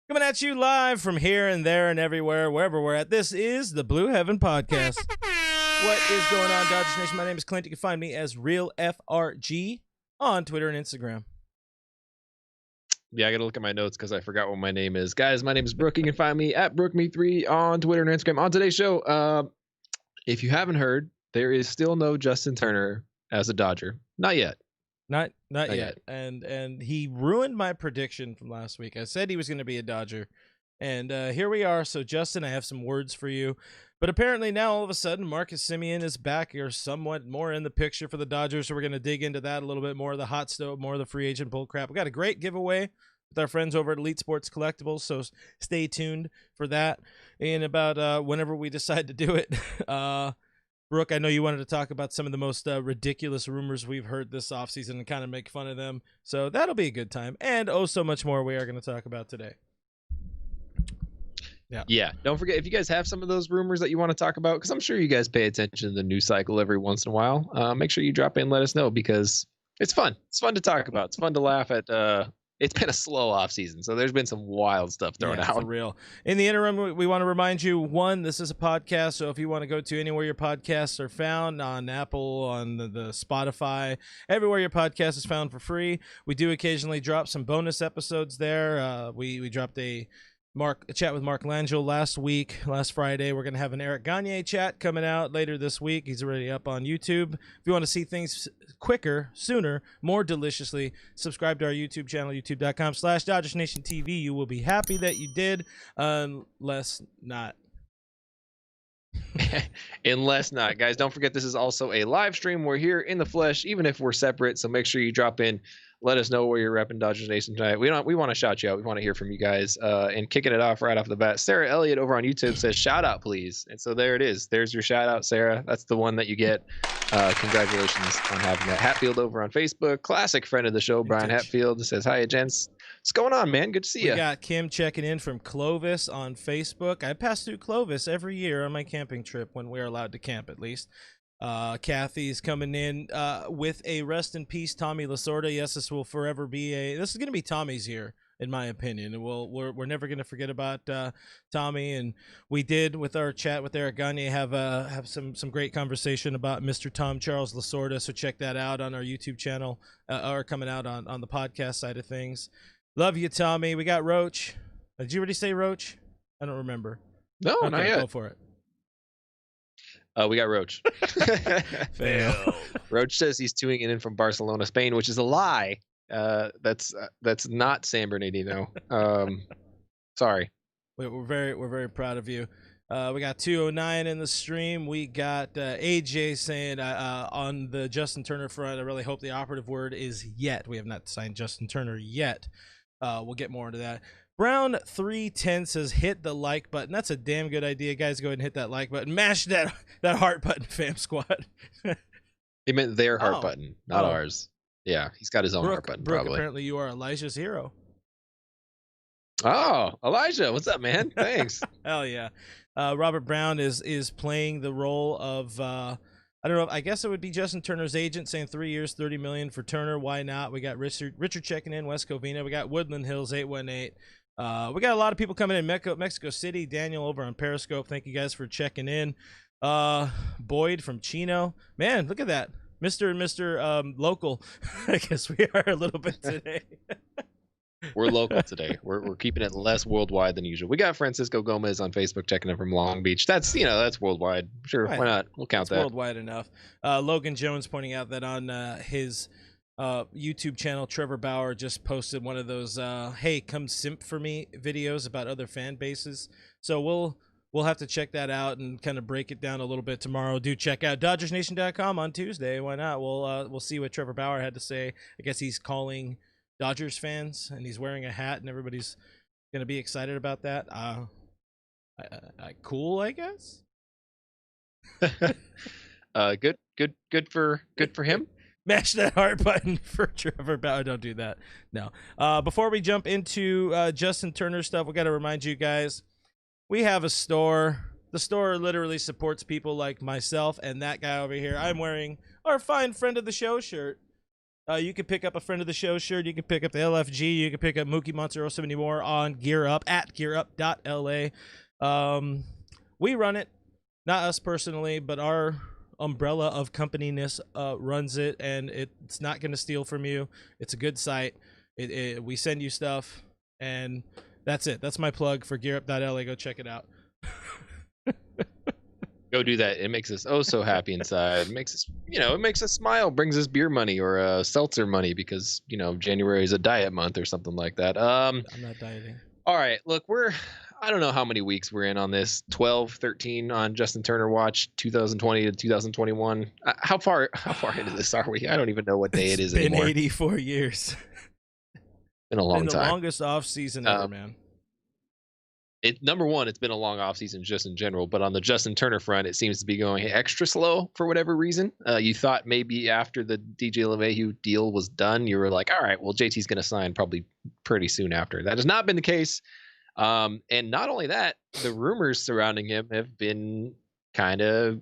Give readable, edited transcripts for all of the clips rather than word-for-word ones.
Coming at you live from here and there and everywhere, wherever we're at. This is the Blue Heaven Podcast. What is going on, Dodgers Nation? My name is Clint. You can find me as Real FRG on Twitter and Instagram. Yeah, I got to look at my notes because I forgot what my name is. Guys, my name is Brooke. You can find me at BrookeMe3 on Twitter and Instagram. On today's show, if you haven't heard, there is still no Justin Turner as a Dodger. Not yet. Not yet. And he ruined my prediction from last week. I said he was going to be a Dodger, and here we are. So, Justin, I have some words for you. But apparently now, all of a sudden, Marcus Semien is back or somewhat more in the picture for the Dodgers. So we're going to dig into that a little bit more, the hot stove, more of the free agent bull crap. We got a great giveaway with our friends over at Elite Sports Collectables, so stay tuned for that. And about whenever we decide to do it, Brooke, I know you wanted to talk about some of the most ridiculous rumors we've heard this offseason and kind of make fun of them. So that'll be a good time. And so much more we are going to talk about today. Yeah. Don't forget, if you guys have some of those rumors that you want to talk about, because I'm sure you guys pay attention to the news cycle every once in a while, make sure you drop in and let us know, because it's fun. It's fun to talk about. It's fun to laugh at. It's been a slow off season, so there's been some wild stuff thrown out. For real. In the interim, we want to remind you, one, this is a podcast, so if you want to go to anywhere your podcasts are found, on Apple, on the Spotify, everywhere your podcast is found for free. We do occasionally drop some bonus episodes there. We dropped a chat with Mark Langell last Friday. We're going to have an Eric Gagne chat coming out later this week. He's already up on YouTube. If you want to see things quicker, sooner, more deliciously, subscribe to our YouTube channel, youtube.com/DodgersNationTV. You will be happy that you did, unless not. Unless not. Guys, don't forget this is also a live stream. We're here in the flesh, even if we're separate, so make sure you drop in. Let us know where you're repping Dodgers Nation tonight. We want to shout you out. We want to hear from you guys. And kicking it off right off the bat, Sarah Elliott over on YouTube says, shout out, please. And so there it is. There's your shout out, Sarah. That's the one that you get. Congratulations on having that. Hatfield over on Facebook, classic friend of the show, Brian Hatfield, says, hi, gents. What's going on, man? Good to see you. We got Kim checking in from Clovis on Facebook. I pass through Clovis every year on my camping trip when we're allowed to camp, at least. Kathy's coming in with a rest in peace Tommy Lasorda. Yes, this will forever be this is going to be Tommy's year, in my opinion, and we're never going to forget about Tommy. And we did, with our chat with Eric Gagne, have some great conversation about Mr. Tom Charles Lasorda, so check that out on our YouTube channel, or coming out on the podcast side of things. Love you, Tommy. We got Roach. Did you already say Roach? I don't remember. No, okay, not yet. Go for it. We got Roach. Fail. Roach says he's tuning in from Barcelona, Spain, which is a lie. That's not San Bernardino. Sorry. We're very proud of you. We got 209 in the stream. We got AJ saying on the Justin Turner front, I really hope the operative word is yet. We have not signed Justin Turner yet. We'll get more into that. Brown 310 says hit the like button. That's a damn good idea, guys. Go ahead and hit that like button. Mash that heart button, fam squad. He meant their heart button, not ours. Yeah, he's got his own heart button. Brooke, probably. Apparently you are Elijah's hero. Oh, Elijah, what's up, man? Thanks. Hell yeah. Robert Brown is playing the role of I don't know. I guess it would be Justin Turner's agent, saying 3 years, $30 million for Turner. Why not? We got Richard checking in, West Covina. We got Woodland Hills 818. We got a lot of people coming in. Mexico City. Daniel over on Periscope. Thank you guys for checking in. Boyd from Chino. Man, look at that. Mr. Local. I guess we are a little bit today. We're local today. We're keeping it less worldwide than usual. We got Francisco Gomez on Facebook checking in from Long Beach. That's worldwide. Sure, right. Why not? We'll count that. Worldwide enough. Logan Jones pointing out that on his YouTube channel, Trevor Bauer just posted one of those hey, come simp for me videos about other fan bases. So we'll have to check that out and kind of break it down a little bit tomorrow. Do check out DodgersNation.com on Tuesday. Why not? We'll see what Trevor Bauer had to say. I guess he's calling Dodgers fans, and he's wearing a hat, and everybody's going to be excited about that. Cool, I guess. Good for him. Mash that heart button for Trevor Bauer. Don't do that. No. Before we jump into Justin Turner stuff, we got to remind you guys, we have a store. The store literally supports people like myself and that guy over here. I'm wearing our fine friend of the show shirt. You can pick up a friend of the show shirt. You can pick up the LFG. You can pick up Mookie Monster 070 more on Gear Up at gearup.la. We run it, not us personally, but our umbrella of companyness runs it, and it's not going to steal from you. It's a good site. We send you stuff, and that's it. That's my plug for gearup.la. Go check it out. Go do that. It makes us so happy inside. It makes us, it makes us smile, brings us beer money or seltzer money because, January is a diet month or something like that. I'm not dieting. All right, look, I don't know how many weeks we're in on this, 12, 13 on Justin Turner watch, 2020 to 2021. How far into this are we? I don't even know what day it is anymore. It's been 84 years. Been a long time. The longest off season ever, man. Number one, it's been a long offseason just in general, but on the Justin Turner front, it seems to be going extra slow for whatever reason. You thought maybe after the DJ LeMahieu deal was done, you were like, all right, well, JT's going to sign probably pretty soon after. That has not been the case. And not only that, the rumors surrounding him have been kind of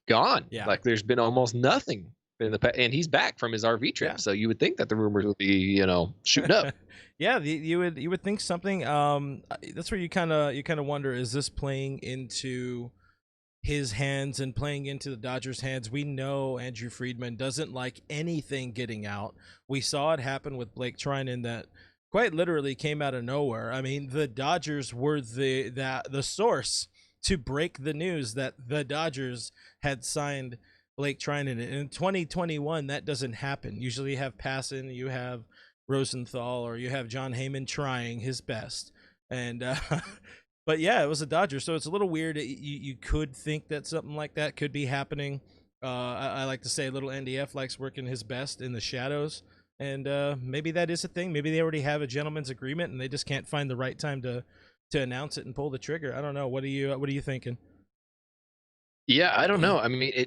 gone. Yeah. Like there's been almost nothing in the past, and he's back from his RV trip. Yeah. So you would think that the rumors would be, shooting up. Yeah, you would think something. That's where you kind of wonder, is this playing into his hands and playing into the Dodgers' hands? We know Andrew Friedman doesn't like anything getting out. We saw it happen with Blake Treinen, that quite literally came out of nowhere. I mean, the Dodgers were the source to break the news that the Dodgers had signed Blake Treinen. In 2021, that doesn't happen. Usually you have Passan, you have Rosenthal, or you have John Heyman trying his best. And but yeah, it was a Dodger, so it's a little weird. You could think that something like that could be happening. I like to say little NDF likes working his best in the shadows, and maybe that is a thing. Maybe they already have a gentleman's agreement and they just can't find the right time to announce it and pull the trigger. I don't know. What are you thinking? Yeah, I don't know. I mean,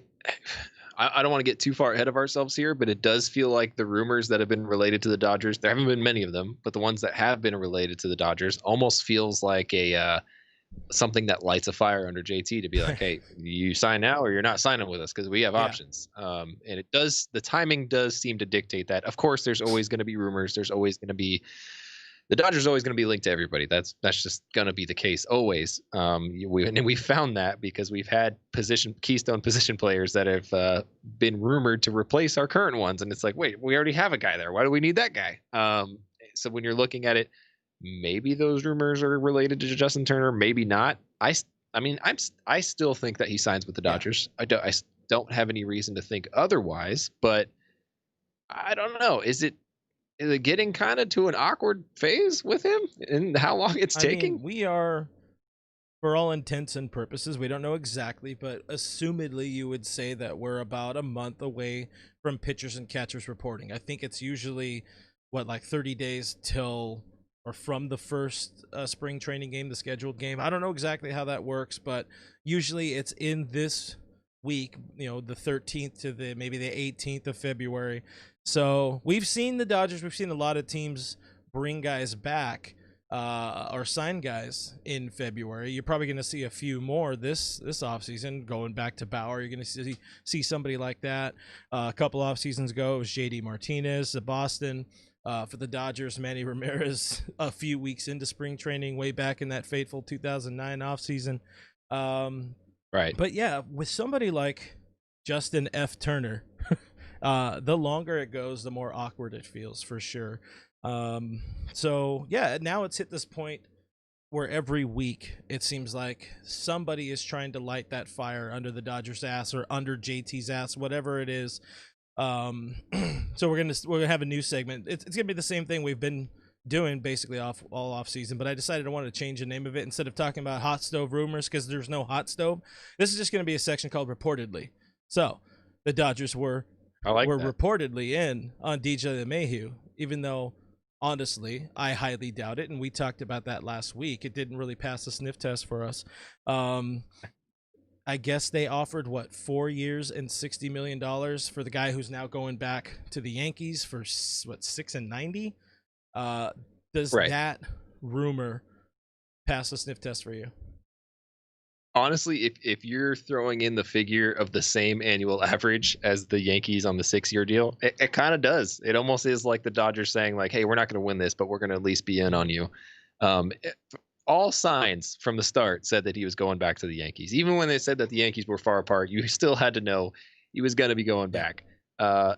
I don't want to get too far ahead of ourselves here, but it does feel like the rumors that have been related to the Dodgers, there haven't been many of them, but the ones that have been related to the Dodgers almost feels like something that lights a fire under JT to be like, hey, you sign now or you're not signing with us because we have options. And the timing does seem to dictate that. Of course, there's always going to be rumors. There's always going to be, the Dodgers are always going to be linked to everybody. That's just going to be the case always. We found that because we've had keystone position players that have been rumored to replace our current ones, and it's like, wait, we already have a guy there. Why do we need that guy? So when you're looking at it, maybe those rumors are related to Justin Turner, maybe not. I still think that he signs with the Dodgers. I don't have any reason to think otherwise, but I don't know. Is it getting kind of to an awkward phase with him and how long it's taking? Mean, we are, for all intents and purposes, we don't know exactly, but assumedly you would say that we're about a month away from pitchers and catchers reporting. I think it's usually, like 30 days till or from the first spring training game, the scheduled game. I don't know exactly how that works, but usually it's in this week, the 13th to maybe the 18th of February. So we've seen the Dodgers, we've seen a lot of teams bring guys back or sign guys in February. You're probably going to see a few more this offseason going back to Bauer. You're going to see somebody like that. A couple off seasons ago, it was JD Martinez, the Boston. For the Dodgers, Manny Ramirez a few weeks into spring training way back in that fateful 2009 offseason. Right. But yeah, with somebody like Justin F. Turner, the longer it goes, the more awkward it feels, for sure. So yeah, now it's hit this point where every week it seems like somebody is trying to light that fire under the Dodgers' ass or under JT's ass, whatever it is. So we're gonna have a new segment. It's gonna be the same thing we've been doing basically all off season, but I decided I wanted to change the name of it. Instead of talking about hot stove rumors, because there's no hot stove, this is just gonna be a section called reportedly. So the Dodgers were reportedly in on DJ LeMahieu, even though honestly I highly doubt it, and we talked about that last week. It didn't really pass the sniff test for us. I guess they offered 4 years and $60 million for the guy who's now going back to the Yankees for $6 and $90. Does that rumor pass the sniff test for you? Honestly, if you're throwing in the figure of the same annual average as the Yankees on the 6-year deal, it kind of does. It almost is like the Dodgers saying like, "Hey, we're not going to win this, but we're going to at least be in on you." Um, it- all signs from the start said that he was going back to the Yankees. Even when they said that the Yankees were far apart, you still had to know he was going to be going Yeah. back. Uh,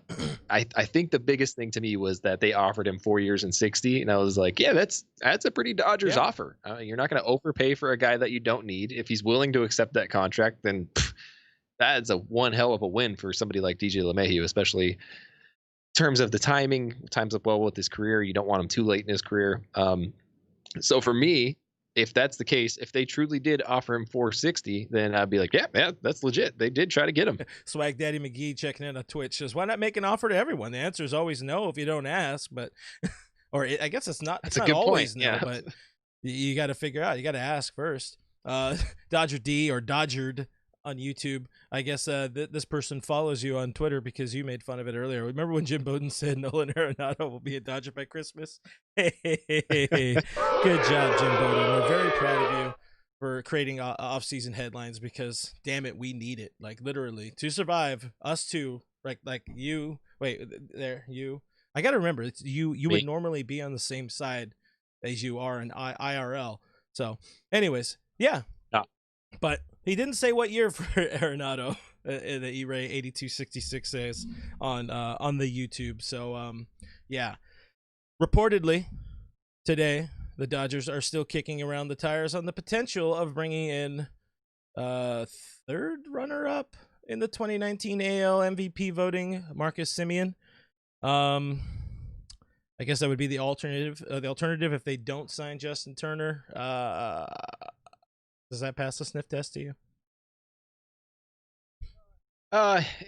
I think the biggest thing to me was that they offered him 4 years and 60, and I was like, yeah, that's a pretty Dodgers Yeah. offer. You're not going to overpay for a guy that you don't need. If he's willing to accept that contract, then that's a one hell of a win for somebody like DJ LeMahieu, especially in terms of the timing. Times up well with his career. You don't want him too late in his career. So for me, if that's the case, if they truly did offer him 460, then I'd be like, yeah, that's legit. They did try to get him. Swag Daddy McGee checking in on Twitch says, "Why not make an offer to everyone?" The answer is always no if you don't ask, but I guess it's not. That's It's a not good always point. no, Yeah. but you got to figure out. You got to ask first. Dodger D or Dodgered on YouTube. I guess this person follows you on Twitter because you made fun of it earlier. Remember when Jim Bowden said Nolan Arenado will be a Dodger by Christmas? Hey, good job, Jim Bowden. We're very proud of you for creating off-season headlines because, damn it, we need it. Like, literally, to survive, us two, like you. Wait, there, you. I got to remember, it's you. You would normally be on the same side as you are in IRL. So, anyways, yeah. No. But he didn't say what year for Arenado. The E-Ray 8266 says on the YouTube. So yeah. Reportedly today, the Dodgers are still kicking around the tires on the potential of bringing in third runner-up in the 2019 AL MVP voting, Marcus Semien. I guess that would be the alternative. The alternative if they don't sign Justin Turner. Does that pass the sniff test to you?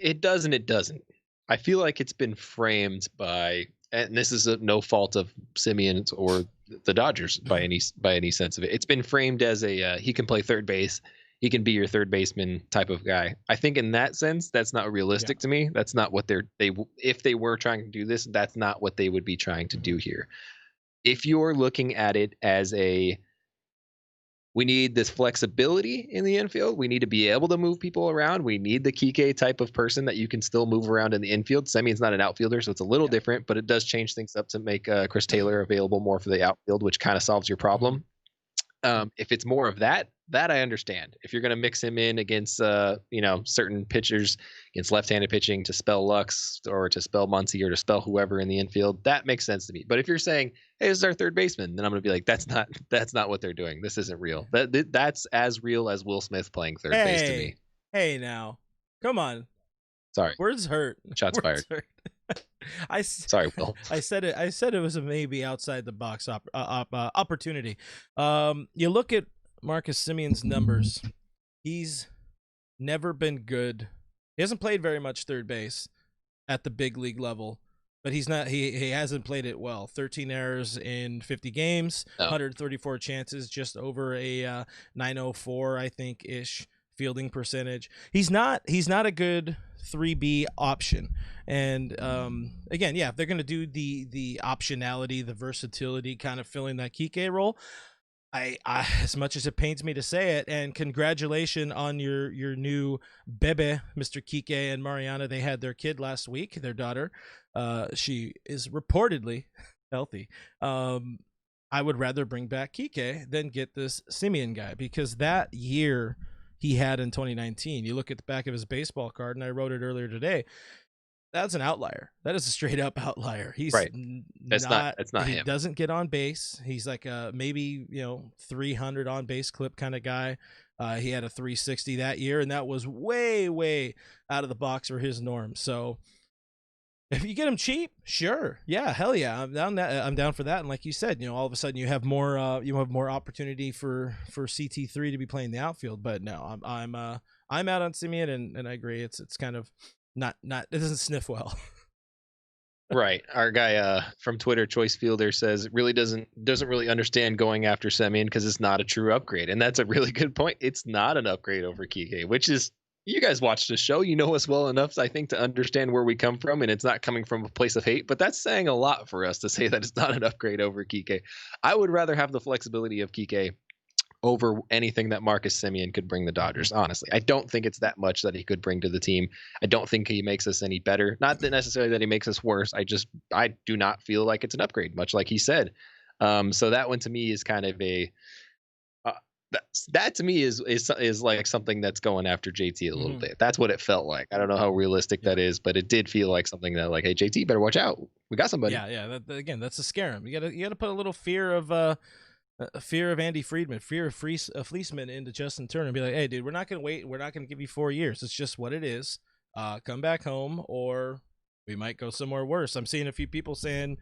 It does and it doesn't. I feel like it's been framed by, and this is no fault of Semien or the Dodgers by any sense of it. It's been framed as a he can play third base, he can be your third baseman type of guy. I think in that sense, that's not realistic to me. That's not what if they were trying to do this, that's not what they would be trying to do here. If you're looking at it as we need this flexibility in the infield. We need to be able to move people around. We need the Kike type of person that you can still move around in the infield. Semien's not an outfielder, so it's a little different, but it does change things up to make Chris Taylor available more for the outfield, which kind of solves your problem. If it's more of that I understand. If you're going to mix him in against certain pitchers, against left-handed pitching to spell Lux or to spell Muncy or to spell whoever in the infield, that makes sense to me. But if you're saying, hey, this is our third baseman, then I'm going to be like, that's not what they're doing. This isn't real. That's as real as Will Smith playing third base to me. Hey, now, come on. Sorry, words hurt. Shots fired. Sorry, Will. I said it was a maybe outside the box opportunity. You look at Marcus Semien's numbers. He's never been good. He hasn't played very much third base at the big league level, but he's not. He hasn't played it well. 13 errors in 50 games, 134 chances, just over a 904, I think, ish fielding percentage. He's not a good 3B option. And again, yeah, if they're going to do the optionality, the versatility, kind of filling that Kike role, I as much as it pains me to say it, and congratulations on your new bebe, Mr. Kike and Mariana. They had their kid last week, their daughter. She is reportedly healthy. I would rather bring back Kike than get this Semien guy, because that year he had in 2019, you look at the back of his baseball card, and I wrote it earlier today, that's an outlier. That is a straight up outlier. He's right. That's not he him. Doesn't get on base. He's like a maybe 300 on base clip kind of guy. He had a 360 that year, and that was way out of the box for his norm. So if you get him cheap, sure, yeah, hell yeah, I'm down for that. And like you said, all of a sudden you have more opportunity for CT3 to be playing the outfield. But no, I'm out on Semien, and I agree. It's kind of not it doesn't sniff well. Right. Our guy from Twitter, Choice Fielder, says it really doesn't really understand going after Semien because it's not a true upgrade. And that's a really good point. It's not an upgrade over Kike, which is, you guys watch the show, you know us well enough, I think, to understand where we come from, and it's not coming from a place of hate, but that's saying a lot for us to say that it's not an upgrade over Kike. I would rather have the flexibility of Kike over anything that Marcus Semien could bring the Dodgers. Honestly, I don't think it's that much that he could bring to the team. I don't think he makes us any better. Not that necessarily that he makes us worse. I do not feel like it's an upgrade, much like he said. So that one to me is kind of a that to me is like something that's going after JT a little bit. That's what it felt like. I don't know how realistic that is, but it did feel like something that like, hey, JT, better watch out. We got somebody. Yeah. Again, that's to scare him. You gotta put a little fear of Andy Friedman, fear of Fleeceman into Justin Turner, and be like, hey, dude, we're not gonna wait. We're not gonna give you 4 years. It's just what it is. Come back home, or we might go somewhere worse. I'm seeing a few people saying,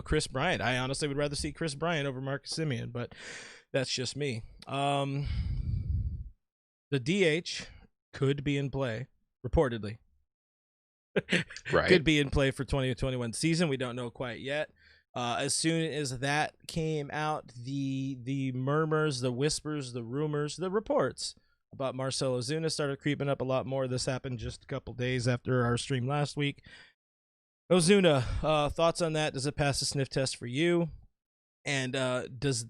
Chris Bryant. I honestly would rather see Chris Bryant over Marcus Semien, but that's just me. The DH could be in play, reportedly. Right. Could be in play for 2021 season. We don't know quite yet. As soon as that came out, the murmurs, the whispers, the rumors, the reports about Marcell Ozuna started creeping up a lot more. This happened just a couple days after our stream last week. Ozuna, thoughts on that? Does it pass the sniff test for you? And is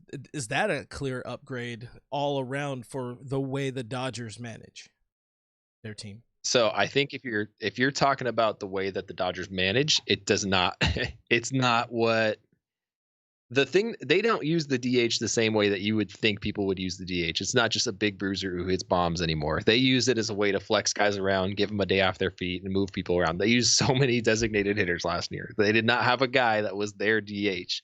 that a clear upgrade all around for the way the Dodgers manage their team? So I think if you're talking about the way that the Dodgers manage, it does not. It's not what the thing. They don't use the DH the same way that you would think people would use the DH. It's not just a big bruiser who hits bombs anymore. They use it as a way to flex guys around, give them a day off their feet, and move people around. They used so many designated hitters last year. They did not have a guy that was their DH.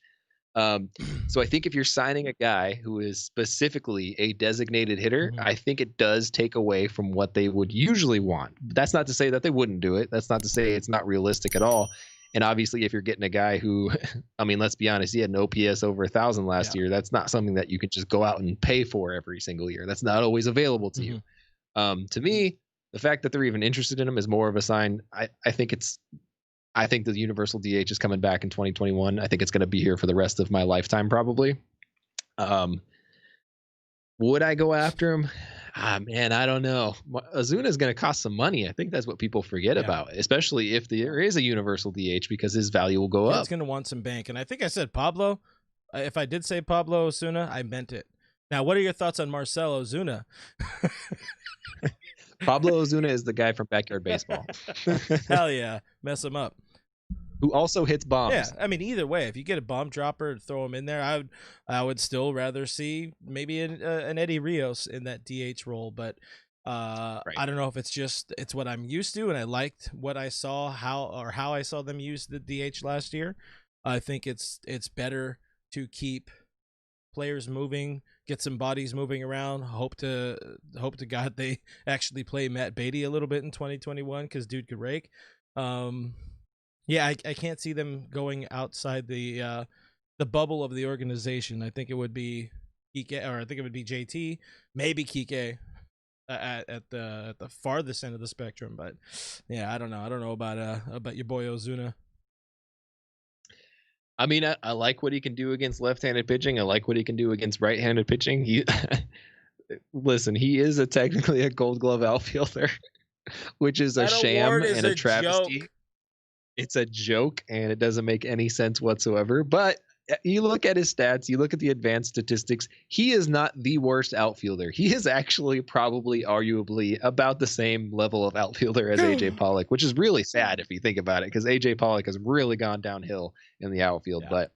So I think if you're signing a guy who is specifically a designated hitter, I think it does take away from what they would usually want. But that's not to say that they wouldn't do it. That's not to say it's not realistic at all. And obviously, if you're getting a guy who, I mean, let's be honest, he had an OPS over 1,000 last year. That's not something that you can just go out and pay for every single year. That's not always available to you. To me, the fact that they're even interested in him is more of a sign. I think the universal DH is coming back in 2021. I think it's going to be here for the rest of my lifetime, probably. Would I go after him? Man, I don't know. Ozuna is going to cost some money. I think that's what people forget about, especially if there is a universal DH, because his value will go up. It's going to want some bank. And I think I said Pablo. If I did say Pablo Ozuna, I meant it. Now, what are your thoughts on Marcell Ozuna? Pablo Ozuna is the guy from Backyard Baseball. Hell yeah. Mess him up. Who also hits bombs. Yeah, I mean, either way, if you get a bomb dropper and throw him in there, I would still rather see maybe an Eddie Rios in that DH role. But I don't know if it's what I'm used to, and I liked what I saw, how I saw them use the DH last year. I think it's better to keep players moving, get some bodies moving around. Hope to God they actually play Matt Beatty a little bit in 2021, because dude could rake. Yeah, I can't see them going outside the bubble of the organization. I think it would be Kike, or I think it would be JT, maybe Kike at the farthest end of the spectrum. But yeah, I don't know about your boy Ozuna. I mean, I like what he can do against left-handed pitching. I like what he can do against right-handed pitching. Listen, he is technically a Gold Glove outfielder, which is a sham and a travesty. Joke. It's a joke, and it doesn't make any sense whatsoever. But you look at his stats, you look at the advanced statistics, he is not the worst outfielder. He is actually probably arguably about the same level of outfielder as A.J. Pollock, which is really sad if you think about it, because A.J. Pollock has really gone downhill in the outfield. Yeah. But,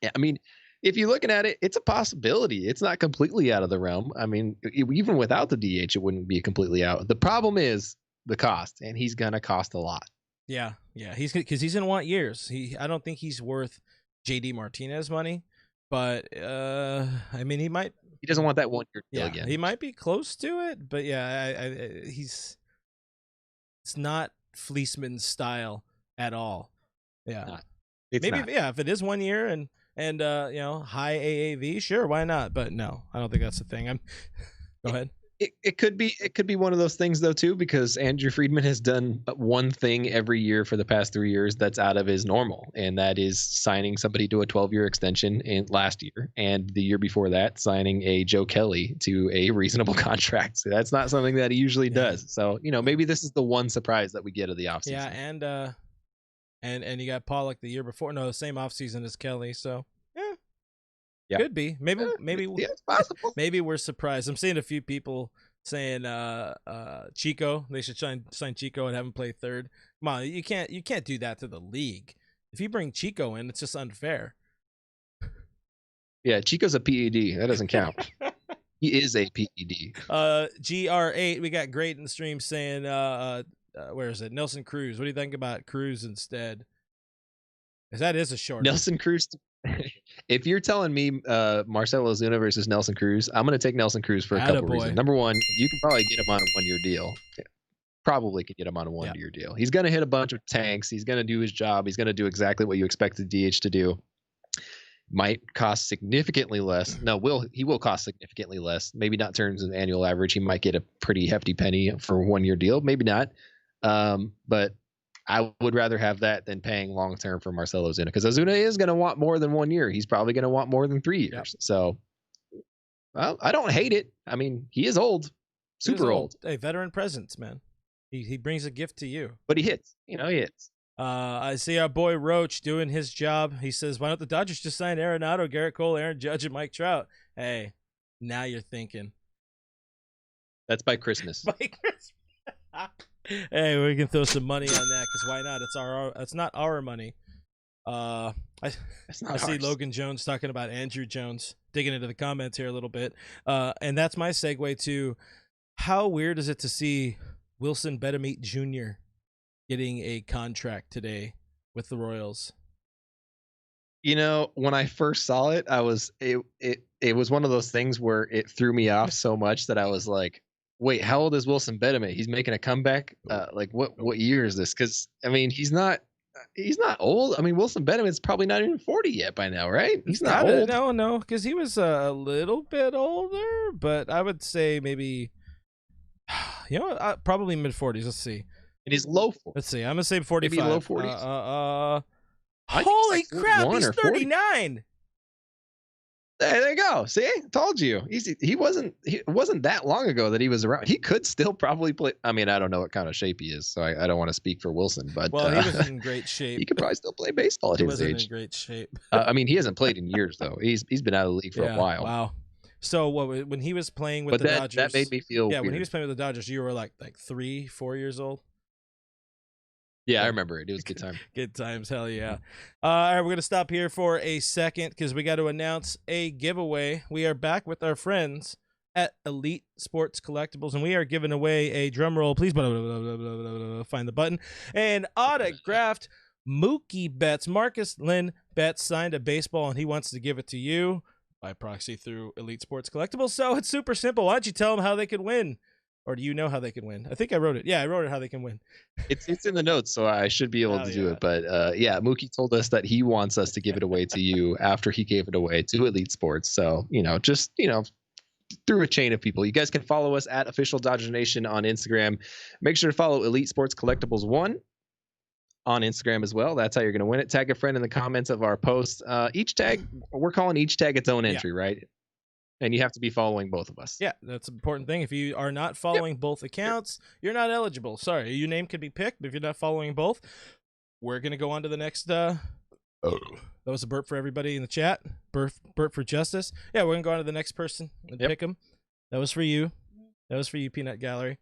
yeah, I mean, if you're looking at it, it's a possibility. It's not completely out of the realm. I mean, even without the DH, it wouldn't be completely out. The problem is the cost, and he's going to cost a lot. Yeah, he's because he's gonna want years. I don't think he's worth JD Martinez money, but I mean, he doesn't want that 1 year deal again. He might be close to it, but yeah, it's not Fleeceman's style at all. Yeah, maybe not. Yeah, if it is 1 year and high AAV, sure, why not? But no, I don't think that's the thing. Go ahead. It could be one of those things though too, because Andrew Friedman has done one thing every year for the past 3 years that's out of his normal, and that is signing somebody to a 12-year extension in last year, and the year before that signing a Joe Kelly to a reasonable contract. So that's not something that he usually does. So maybe this is the one surprise that we get of the offseason. Yeah, and you got Pollock the year before. No, the same offseason as Kelly. So Yeah. Could be. Maybe Yeah, it's possible. maybe we're surprised. I'm seeing a few people saying Chico. They should sign Chico and have him play third. Come on, you can't do that to the league. If you bring Chico in, it's just unfair. Yeah, Chico's a PED. That doesn't count. He is a PED. GR8, we got great in the stream saying where is it? Nelson Cruz. What do you think about Cruz instead? Because that is a short. Nelson Cruz. If you're telling me Marcell Ozuna versus Nelson Cruz, I'm going to take Nelson Cruz for a couple reasons. Number one, you can probably get him on a 1-year deal. Probably could get him on a 1-year deal. He's going to hit a bunch of tanks. He's going to do his job. He's going to do exactly what you expect the DH to do. Might cost significantly less. No, he will cost significantly less. Maybe not terms of annual average. He might get a pretty hefty penny for a 1-year deal. Maybe not. But I would rather have that than paying long term for Marcell Ozuna, because Ozuna is going to want more than 1 year. He's probably going to want more than 3 years. Yep. So, well, I don't hate it. I mean, he is old, super old. Hey, veteran presence, man. He brings a gift to you. But he hits. He hits. I see our boy Roach doing his job. He says, "Why don't the Dodgers just sign Arenado, Garrett Cole, Aaron Judge, and Mike Trout?" Hey, now you're thinking. That's by Christmas. By Christmas. Hey, we can throw some money on that, because why not? It's not our money. I see Logan Jones talking about Andrew Jones, digging into the comments here a little bit, and that's my segue to how weird is it to see Wilson Betemit Jr. getting a contract today with the Royals? When I first saw it, it was one of those things where it threw me off so much that I was like, wait, how old is Wilson Betemit? He's making a comeback. Like what year is this? Because I mean, he's not old. I mean, Wilson Betemit's probably not even 40 yet by now, right? He's not old. No, because he was a little bit older, but I would say maybe, probably mid 40s. Let's see. In his low 40s. Let's see. I'm gonna say 45. Maybe low 40s. Holy crap! He's 39. There you go. See, told you. He wasn't that long ago that he was around. He could still probably play. I mean, I don't know what kind of shape he is, so I don't want to speak for Wilson, but well, he was in great shape. He could probably still play baseball at his age. He wasn't in great shape. I mean, he hasn't played in years though. He's been out of the league for a while. Wow. So when he was playing with the Dodgers, that made me feel weird. When he was playing with the Dodgers, you were like 3-4 years old. Yeah, I remember it. It was a good time. Good times. Hell yeah. All right, we're going to stop here for a second because we got to announce a giveaway. We are back with our friends at Elite Sports Collectables, and we are giving away a drum roll. Please find the button. An autographed Mookie Betts. Marcus Betts signed a baseball, and he wants to give it to you by proxy through Elite Sports Collectables. So it's super simple. Why don't you tell them how they can win? Or do you know how they can win? I think I wrote it. Yeah, I wrote it how they can win. It's in the notes, so I should be able to do it. But Mookie told us that he wants us to give it away to you after he gave it away to Elite Sports. So, just through a chain of people. You guys can follow us at Official Dodger Nation on Instagram. Make sure to follow Elite Sports Collectables 1 on Instagram as well. That's how you're going to win it. Tag a friend in the comments of our post. Each tag, we're calling each tag its own entry, right? And you have to be following both of us. Yeah, that's an important thing. If you are not following both accounts, you're not eligible. Sorry, your name could be picked, but if you're not following both, we're going to go on to the next. That was a burp for everybody in the chat. Burp for justice. Yeah, we're going to go on to the next person and pick them. That was for you. That was for you, Peanut Gallery.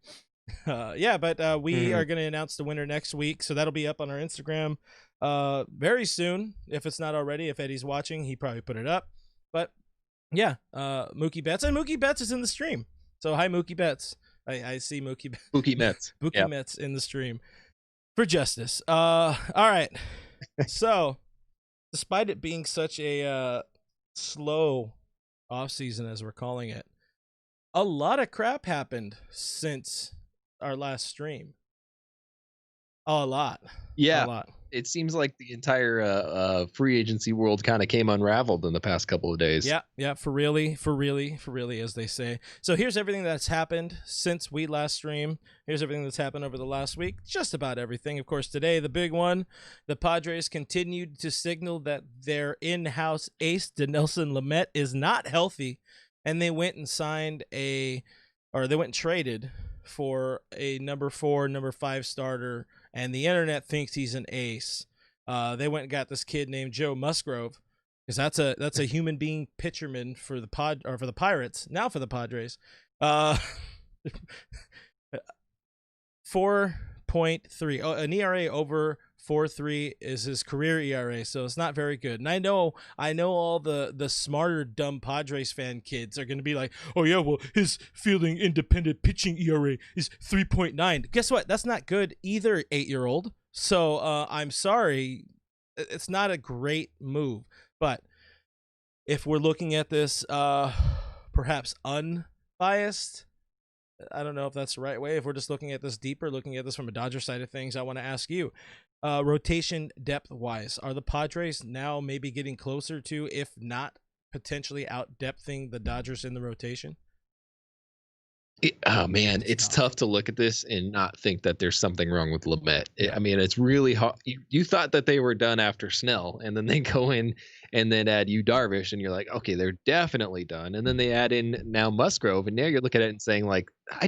We are going to announce the winner next week, so that'll be up on our Instagram very soon. If it's not already, if Eddie's watching, he probably put it up. But yeah, Mookie Betts, and Mookie Betts is in the stream. So hi, Mookie Betts. I see Mookie Betts. Mookie Betts in the stream for justice. All right. So, despite it being such a slow offseason, as we're calling it, a lot of crap happened since our last stream. A lot. Yeah. A lot. It seems like the entire free agency world kind of came unraveled in the past couple of days. Yeah, for really, as they say. So here's everything that's happened since we last streamed. Here's everything that's happened over the last week. Just about everything. Of course, today, the big one, the Padres continued to signal that their in-house ace, Dinelson Lamet, is not healthy, and they went and traded for a number 4, number 5 starter, and the internet thinks he's an ace. They went and got this kid named Joe Musgrove, because that's a human being pitcherman for the for the Pirates, now for the Padres. 4.3. Oh, an ERA over 4.3 is his career ERA, so it's not very good. And I know all the smarter dumb Padres fan kids are going to be like, oh yeah, well his fielding independent pitching ERA is 3.9. Guess what? That's not good either, 8-year-old. So I'm sorry, it's not a great move. But if we're looking at this perhaps unbiased, I don't know if that's the right way. If we're just looking at this deeper, looking at this from a Dodger side of things, I want to ask you, rotation depth-wise, are the Padres now maybe getting closer to, if not potentially out-depthing the Dodgers in the rotation? Oh man, it's tough to look at this and not think that there's something wrong with Lamet. I mean, it's really hard. You thought that they were done after Snell, and then they go in and then add Yu Darvish, and you're like, okay, they're definitely done. And then they add in now Musgrove, and now you're looking at it and saying, like, I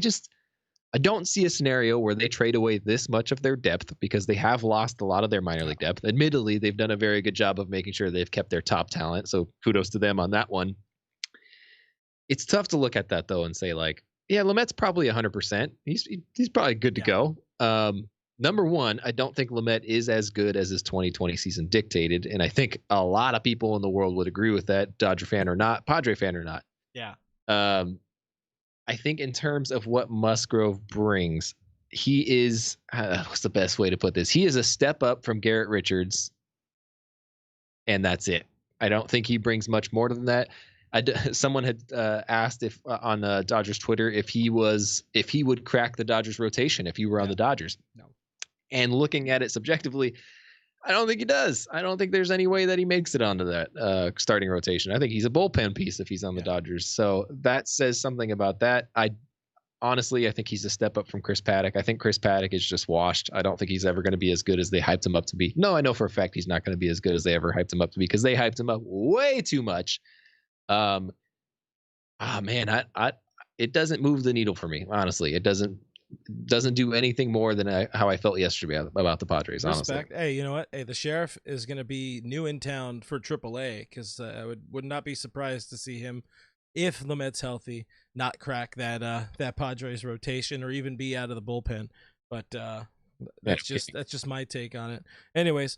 don't see a scenario where they trade away this much of their depth, because they have lost a lot of their minor league depth. Admittedly, they've done a very good job of making sure they've kept their top talent, so kudos to them on that one. It's tough to look at that though and say, like, yeah, Lamet's probably 100%. He's probably good to go. Number one, I don't think Lamet is as good as his 2020 season dictated, and I think a lot of people in the world would agree with that, Dodger fan or not, Padre fan or not. Yeah. I think in terms of what Musgrove brings, he is what's the best way to put this? He is a step up from Garrett Richards, and that's it. I don't think he brings much more than that. Someone had asked if on Dodgers Twitter if he would crack the Dodgers rotation if he were on the Dodgers. No. And looking at it subjectively, I don't think he does. I don't think there's any way that he makes it onto that starting rotation. I think he's a bullpen piece if he's on the Dodgers. So that says something about that. Honestly, I think he's a step up from Chris Paddock. I think Chris Paddock is just washed. I don't think he's ever going to be as good as they hyped him up to be. No, I know for a fact he's not going to be as good as they ever hyped him up to be, because they hyped him up way too much. Man, it doesn't move the needle for me. Honestly, it doesn't do anything more than how I felt yesterday about the Padres. Honestly. Respect. Hey, you know what? Hey, the sheriff is going to be new in town for AAA, because I would not be surprised to see him, if Lamet's healthy, not crack that Padres rotation or even be out of the bullpen. But that's just my take on it. Anyways.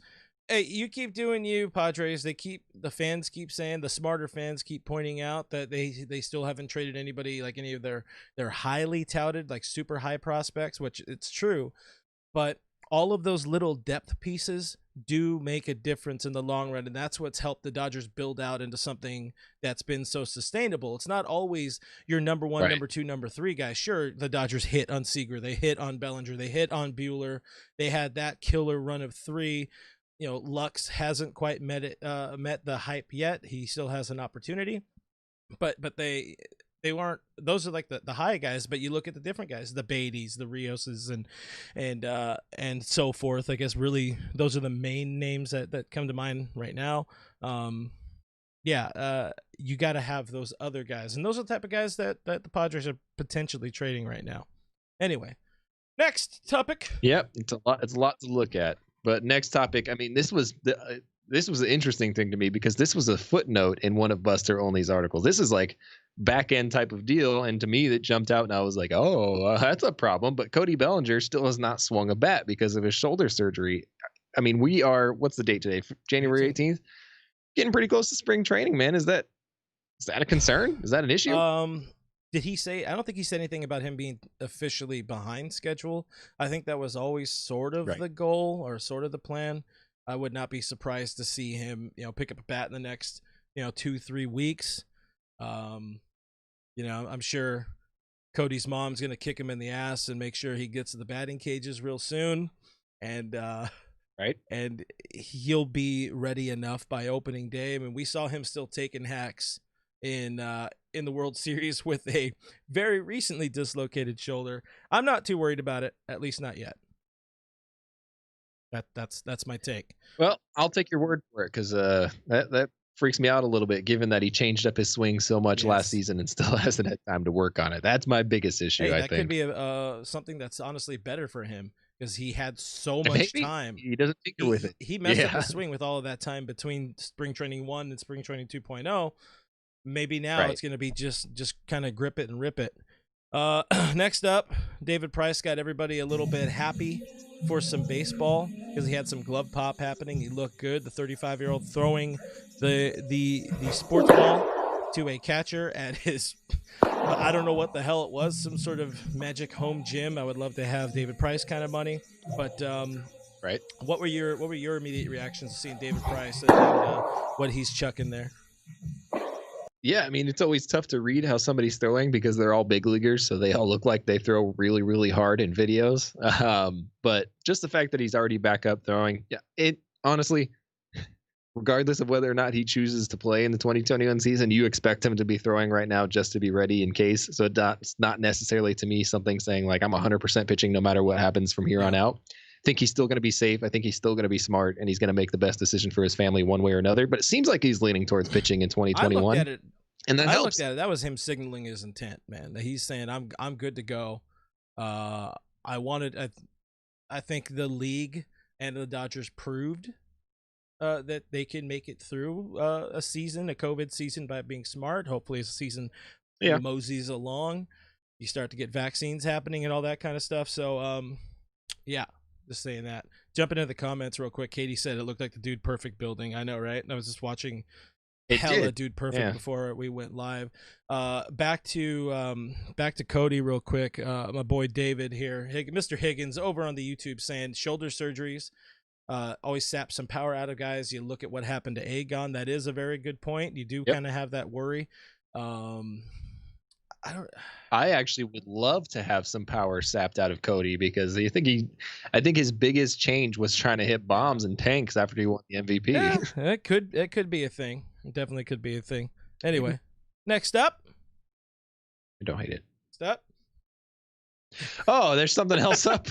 Hey, you keep doing you, Padres. The fans keep saying, the smarter fans keep pointing out that they still haven't traded anybody, like any of their highly touted, like super high prospects, which it's true. But all of those little depth pieces do make a difference in the long run, and that's what's helped the Dodgers build out into something that's been so sustainable. It's not always your number one, number two, number three guys. Sure, the Dodgers hit on Seager, they hit on Bellinger, they hit on Buehler, they had that killer run of 3. You know, Lux hasn't quite met the hype yet. He still has an opportunity, but they weren't. Those are like the high guys. But you look at the different guys, the Beatties, the Rioses, and so forth. I guess really those are the main names that come to mind right now. You got to have those other guys, and those are the type of guys that the Padres are potentially trading right now. Anyway, next topic. Yep, it's a lot to look at. But next topic, I mean, this was an interesting thing to me, because this was a footnote in one of Buster Olney's articles. This is like back end type of deal, and to me that jumped out, and I was like, oh, that's a problem. But Cody Bellinger still has not swung a bat because of his shoulder surgery. I mean, what's the date today? January 18th? Getting pretty close to spring training, man. Is that a concern? Is that an issue? Did he say? I don't think he said anything about him being officially behind schedule. I think that was always sort of the goal, or sort of the plan. I would not be surprised to see him, pick up a bat in the next, 2-3 weeks. I'm sure Cody's mom's going to kick him in the ass and make sure he gets to the batting cages real soon. And, and he'll be ready enough by opening day. I mean, we saw him still taking hacks in the World Series with a very recently dislocated shoulder. I'm not too worried about it, at least not yet. That's my take. Well, I'll take your word for it, because that freaks me out a little bit, given that he changed up his swing so much last season and still hasn't had time to work on it. That's my biggest issue. I think that could be something that's honestly better for him. because he had so much time. He doesn't tinker with it. He messed up his swing with all of that time between spring training 1 and spring training 2.0. Maybe now it's going to be just kind of grip it and rip it. Next up, David Price got everybody a little bit happy for some baseball because he had some glove pop happening. He looked good. The 35-year-old throwing the sports ball to a catcher at his, I don't know what the hell it was, some sort of magic home gym. I would love to have David Price kind of money, but what were your immediate reactions to seeing David Price and what he's chucking there? Yeah, I mean, it's always tough to read how somebody's throwing because they're all big leaguers, so they all look like they throw really, really hard in videos. But just the fact that he's already back up throwing, it honestly, regardless of whether or not he chooses to play in the 2021 season, you expect him to be throwing right now just to be ready in case. So it's not necessarily to me something saying like I'm 100% pitching no matter what happens from here on out. I think he's still going to be safe. I think he's still going to be smart, and he's going to make the best decision for his family one way or another. But it seems like he's leaning towards pitching in 2021. I looked at it. And that I helps. looked at it. That was him signaling his intent, man. That he's saying, "I'm good to go." I think the league and the Dodgers proved that they can make it through a season, a COVID season, by being smart. Hopefully, as the season moseys along, you start to get vaccines happening and all that kind of stuff. So, just saying that. Jumping into the comments real quick. Katie said it looked like the Dude Perfect building. I know, right? And I was just watching. Dude Perfect before we went live. Back to Cody real quick. My boy David here, Mr. Higgins over on the YouTube saying shoulder surgeries always sap some power out of guys. You look at what happened to Agon. That is a very good point. You do kind of have that worry. I actually would love to have some power sapped out of Cody because I think his biggest change was trying to hit bombs and tanks after he won the MVP. Yeah, it could be a thing. It definitely could be a thing. Anyway, next up. I don't hate it. Next up. Oh, there's something else up.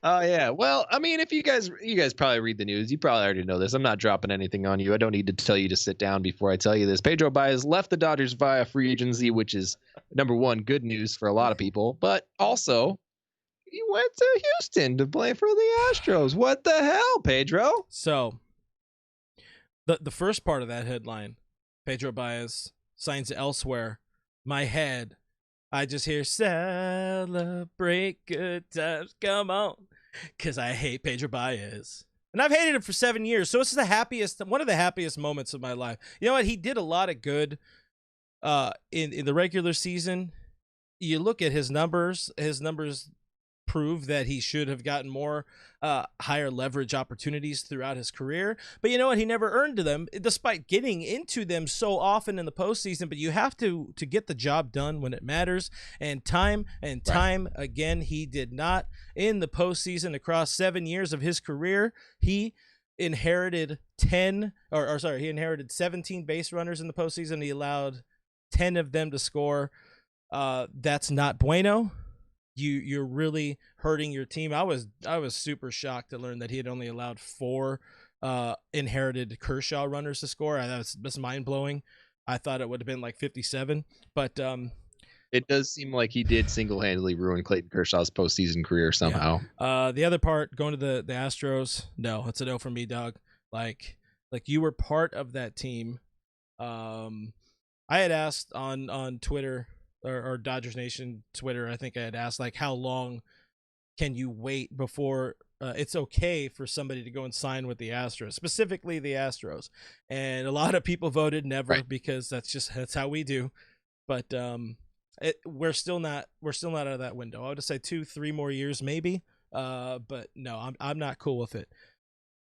Oh yeah. Well, I mean, if you guys probably read the news, you probably already know this. I'm not dropping anything on you. I don't need to tell you to sit down before I tell you this. Pedro Baez left the Dodgers via free agency, which is number one, good news for a lot of people, but also he went to Houston to play for the Astros. What the hell, Pedro? So the first part of that headline, Pedro Baez signs elsewhere. My head, I just hear celebrate good times, come on, because I hate Pedro Baez. And I've hated him for 7 years, so this is one of the happiest moments of my life. You know what? He did a lot of good in the regular season. You look at his numbers prove that he should have gotten more higher leverage opportunities throughout his career. But you know what? He never earned them, despite getting into them so often in the postseason. But you have to get the job done when it matters. And time again, he did not. In the postseason across 7 years of his career, he inherited 17 base runners in the postseason. He allowed 10 of them to score. That's not bueno. You're really hurting your team. I was super shocked to learn that he had only allowed 4 inherited Kershaw runners to score. That's mind blowing. I thought it would have been like 57, but it does seem like he did single-handedly ruin Clayton Kershaw's postseason career somehow. Yeah. The other part, going to the Astros, no, it's a no for me, dog. Like you were part of that team. I had asked on Twitter. Or Dodgers Nation Twitter, I think I had asked, like, how long can you wait before it's okay for somebody to go and sign with the Astros, specifically the Astros? And a lot of people voted never, because that's how we do. But we're still not out of that window. I would say 2-3 more years maybe. But no, I'm not cool with it.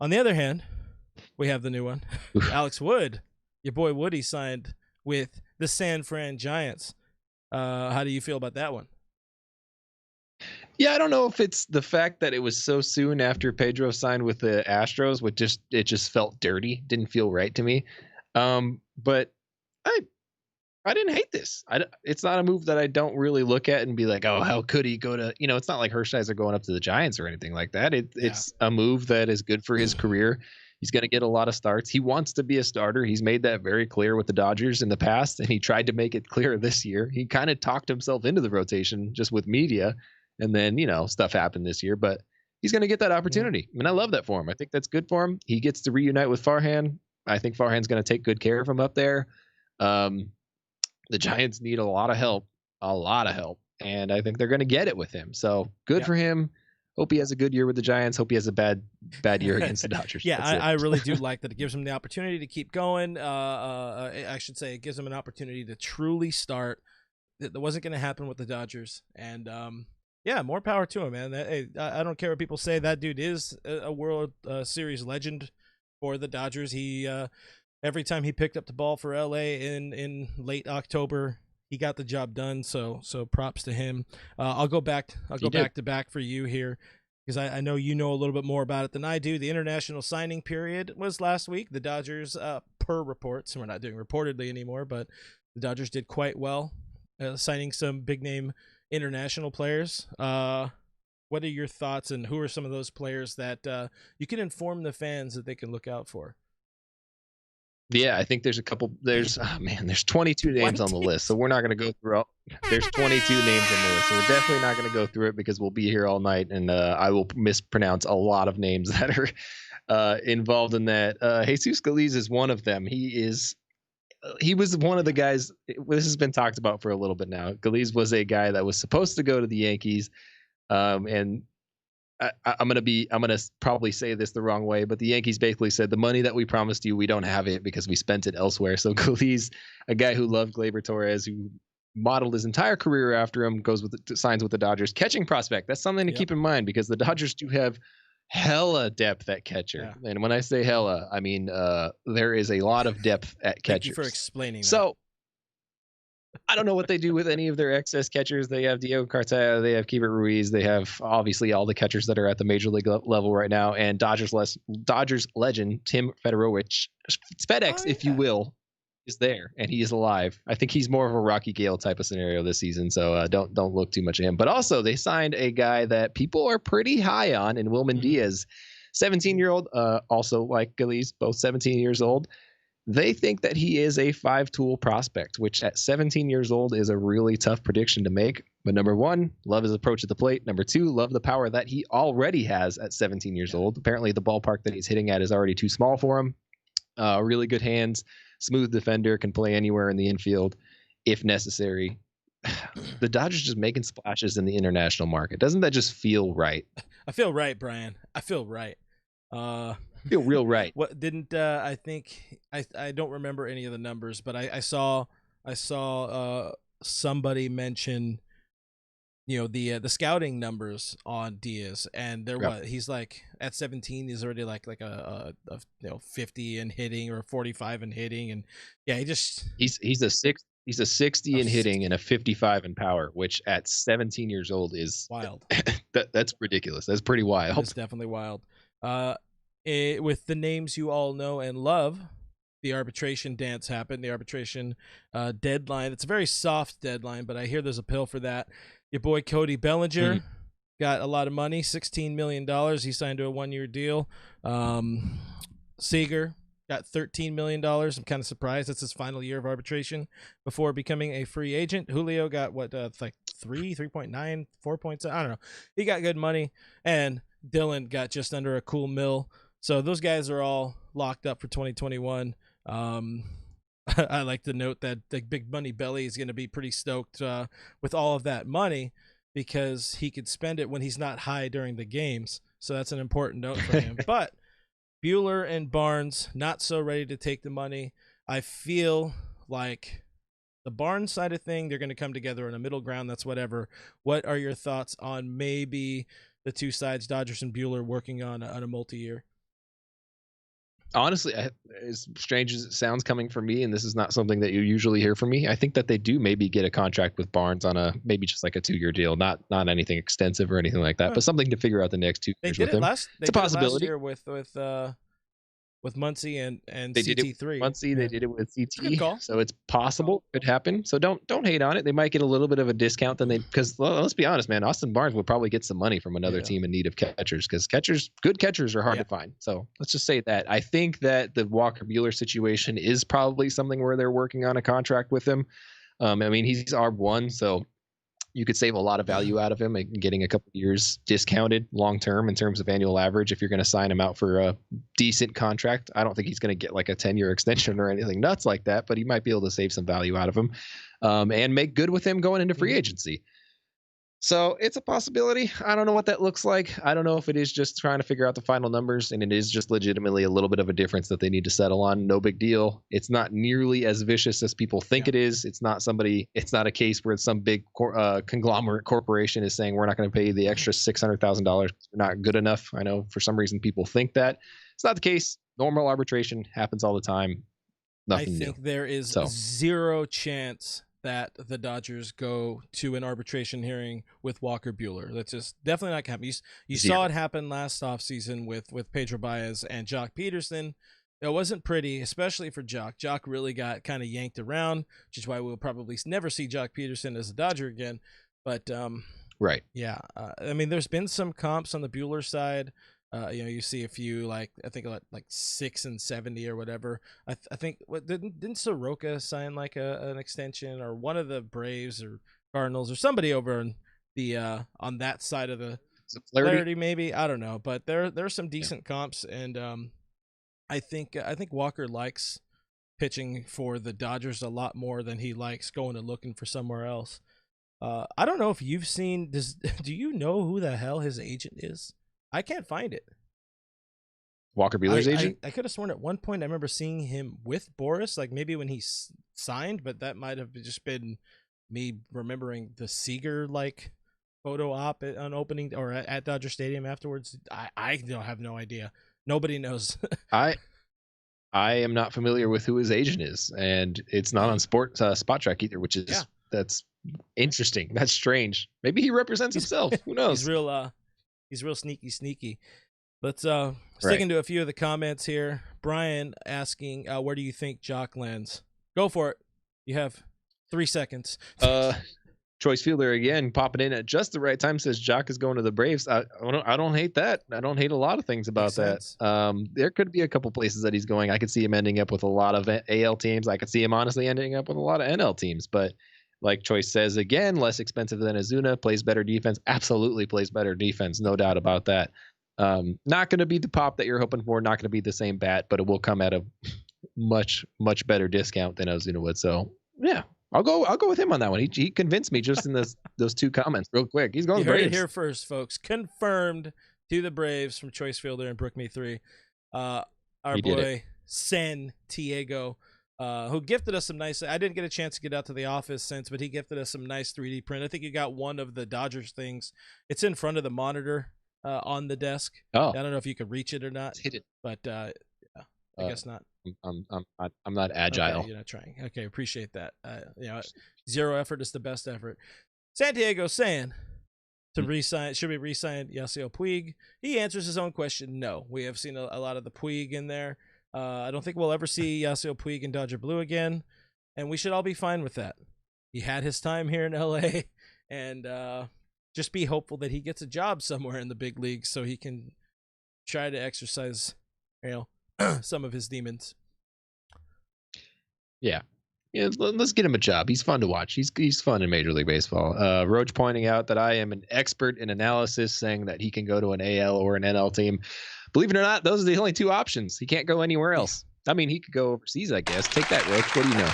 On the other hand, we have the new one, Alex Wood. Your boy Woody signed with the San Fran Giants. How do you feel about that one? Yeah, I don't know if it's the fact that it was so soon after Pedro signed with the Astros, it just felt dirty, didn't feel right to me. But I didn't hate this. It's not a move that I don't really look at and be like, oh, how could he go to? It's not like Hershiser going up to the Giants or anything like that. It's a move that is good for his career. He's going to get a lot of starts. He wants to be a starter. He's made that very clear with the Dodgers in the past, and he tried to make it clear this year. He kind of talked himself into the rotation just with media, and then, stuff happened this year. But he's going to get that opportunity. I mean, I love that for him. I think that's good for him. He gets to reunite with Farhan. I think Farhan's going to take good care of him up there. The Giants need a lot of help, and I think they're going to get it with him. So good for him. Hope he has a good year with the Giants. Hope he has a bad year against the Dodgers. Yeah, I really do like that. It gives him the opportunity to keep going. I should say it gives him an opportunity to truly start. That wasn't going to happen with the Dodgers. And, yeah, more power to him, man. I don't care what people say. That dude is a World Series legend for the Dodgers. He every time he picked up the ball for LA in late October, he got the job done. So props to him. I'll go back to back for you here, because I know you know a little bit more about it than I do. The international signing period was last week. The Dodgers, per reports, we're not doing reportedly anymore, but the Dodgers did quite well, signing some big name international players. What are your thoughts, and who are some of those players that you can inform the fans that they can look out for? Yeah, I think there's a couple. There's 22 names on the list, so we're not going to go through all. There's 22 names on the list, so we're definitely not going to go through it because we'll be here all night, and I will mispronounce a lot of names that are involved in that. Jesus Galiz is one of them. He was one of the guys. This has been talked about for a little bit now. Galiz was a guy that was supposed to go to the Yankees, and I'm gonna probably say this the wrong way, but the Yankees basically said the money that we promised you, we don't have it because we spent it elsewhere. So Galiz, a guy who loved Gleyber Torres, who modeled his entire career after him, signs with the Dodgers. Catching prospect. That's something to keep in mind because the Dodgers do have hella depth at catcher. Yeah. And when I say hella, I mean there is a lot of depth at catcher. Thank you for explaining that. So I don't know what they do with any of their excess catchers. They have Diego Cartaya, they have Keibert Ruiz, they have obviously all the catchers that are at the major league level right now, and Dodgers legend Tim Federowicz, FedEx, if you will, is there, and he is alive. I think he's more of a Rocky Gale type of scenario this season, so don't look too much at him. But also, they signed a guy that people are pretty high on in Wilman Diaz, 17-year-old, also like Galiz, both 17 years old. They think that he is a 5-tool prospect, which at 17 years old is a really tough prediction to make. But number one, love his approach at the plate. Number two, love the power that he already has at 17 years old. Apparently, the ballpark that he's hitting at is already too small for him. Really good hands, smooth defender, can play anywhere in the infield if necessary. The Dodgers just making splashes in the international market. Doesn't that just feel right? I feel right, Brian. I feel right. Feel real right. What didn't I think I don't remember any of the numbers, but I saw somebody mention, the scouting numbers on Diaz, and he's like at 17 he's already like a 50 in hitting or 45 in hitting, and he's a 60 in hitting and a 55 in power, which at 17 years old is wild. That's ridiculous. That's pretty wild. It's definitely wild. With the names you all know and love, the arbitration dance happened, the arbitration deadline. It's a very soft deadline, but I hear there's a pill for that. Your boy Cody Bellinger got a lot of money, $16 million. He signed to a 1-year deal. Seager got $13 million. I'm kind of surprised. That's his final year of arbitration before becoming a free agent. Julio got like 3.9, 4 points. I don't know. He got good money. And Dylan got just under a cool mil. So those guys are all locked up for 2021. I like to note that the Big Money Belly is going to be pretty stoked with all of that money because he could spend it when he's not high during the games. So that's an important note for him. But Buehler and Barnes, not so ready to take the money. I feel like the Barnes side of thing, they're going to come together in a middle ground. That's whatever. What are your thoughts on maybe the two sides, Dodgers and Buehler, working on a multi-year? Honestly, as strange as it sounds coming from me, and this is not something that you usually hear from me, I think that they do maybe get a contract with Barnes on maybe just like a 2-year deal, not anything extensive or anything like that, but something to figure out the next 2 years with him. It's a possibility. They did it last year with Muncy and they CT3. Did it with Muncy, they did it with CT, so it's possible. Could happen. So don't hate on it. They might get a little bit of a discount than because let's be honest, man, Austin Barnes would probably get some money from another team in need of catchers because good catchers are hard to find. So let's just say that. I think that the Walker Buehler situation is probably something where they're working on a contract with him. I mean, he's ARB1, so you could save a lot of value out of him and getting a couple of years discounted long term in terms of annual average if you're going to sign him out for a decent contract. I don't think he's going to get like a 10-year extension or anything nuts like that, but he might be able to save some value out of him and make good with him going into free agency. So it's a possibility. I don't know what that looks like. I don't know if it is just trying to figure out the final numbers and it is just legitimately a little bit of a difference that they need to settle on. No big deal. It's not nearly as vicious as people think it is. It's not a case where some big conglomerate corporation is saying we're not going to pay you the extra $600,000. We're not good enough. I know for some reason people think that. It's not the case. Normal arbitration happens all the time. Nothing new. I think there is zero chance that the Dodgers go to an arbitration hearing with Walker Buehler. That's just definitely not happening. You saw it happen last offseason with Pedro Baez and Jock Peterson. It wasn't pretty, especially for Jock. Jock really got kind of yanked around, which is why we'll probably never see Jock Peterson as a Dodger again. But right, yeah, I mean, there's been some comps on the Buehler side. You see a few like 6 and 70 or whatever. I think didn't Soroka sign like an extension, or one of the Braves or Cardinals or somebody over on the on that side of the Flaherty maybe, I don't know, but there's some decent comps, and I think Walker likes pitching for the Dodgers a lot more than he likes going and looking for somewhere else. I don't know if you've seen this. Do you know who the hell his agent is? I can't find it. Walker Buehler's agent? I could have sworn at one point I remember seeing him with Boris, like maybe when he signed, but that might have just been me remembering the Seager like photo op on opening or at Dodger Stadium afterwards. I have no idea. Nobody knows. I am not familiar with who his agent is, and it's not on Spot Track either, which is that's interesting. That's strange. Maybe he represents himself. Who knows? He's real sneaky. Let's stick into a few of the comments here. Brian asking, where do you think Jock lands? Go for it. You have 3 seconds. Choice Fielder again popping in at just the right time says Jock is going to the Braves. I don't hate that. I don't hate a lot of things about that. There could be a couple places that he's going. I could see him ending up with a lot of AL teams. I could see him honestly ending up with a lot of NL teams, but like Choice says, again, less expensive than Ozuna, plays better defense, absolutely plays better defense, no doubt about that. Not going to be the pop that you're hoping for, not going to be the same bat, but it will come at a much, much better discount than Ozuna would. So, yeah, I'll go with him on that one. He convinced me just in those two comments real quick. He's going to Braves. You heard it here first, folks. Confirmed to the Braves from Choice Fielder and Brook Me 3. Our boy, Santiago, who gifted us some nice. I didn't get a chance to get out to the office since, but he gifted us some nice 3D print. I think you got one of the Dodgers things. It's in front of the monitor on the desk. Oh, I don't know if you could reach it or not. Hit it, but I guess not. I'm not agile. Okay, you're not trying. Okay, appreciate that. Zero effort is the best effort. Santiago saying to resign. Should we resign Yasiel Puig? He answers his own question. No, we have seen a lot of the Puig in there. I don't think we'll ever see Yasiel Puig in Dodger Blue again, and we should all be fine with that. He had his time here in LA, and just be hopeful that he gets a job somewhere in the big leagues so he can try to exercise, some of his demons. Yeah, let's get him a job. He's fun to watch. He's fun in Major League Baseball. Roach pointing out that I am an expert in analysis, saying that he can go to an AL or an NL team. Believe it or not, those are the only two options. He can't go anywhere else. I mean, he could go overseas, I guess. Take that, Roach. What do you know?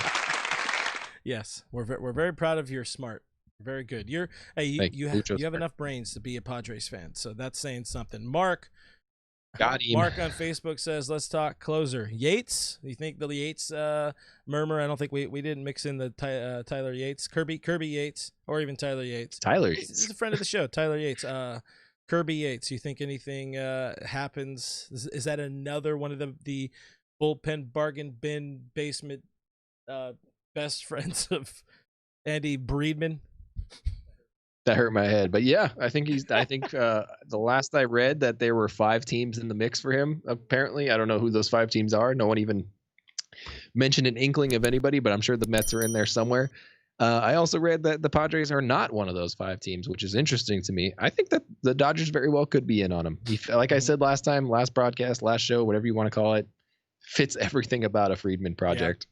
Yes, we're very proud of your smart. Very good. You have enough brains to be a Padres fan, so that's saying something. Mark on Facebook says, let's talk closer. Yates, you think the Yates murmur? I don't think we didn't mix in the Tyler Yates, Kirby Yates, or even Tyler Yates. Tyler Yates. He's a friend of the show. Tyler Yates. Kirby Yates. You think anything happens? Is that another one of the bullpen bargain bin basement best friends of Andy Breedman? That hurt my head, but yeah, I think the last I read that there were 5 teams in the mix for him. Apparently, I don't know who those 5 teams are. No one even mentioned an inkling of anybody, but I'm sure the Mets are in there somewhere. I also read that the Padres are not one of those 5 teams, which is interesting to me. I think that the Dodgers very well could be in on him. He, like I said last time, last broadcast, last show, whatever you want to call it, fits everything about a Friedman project.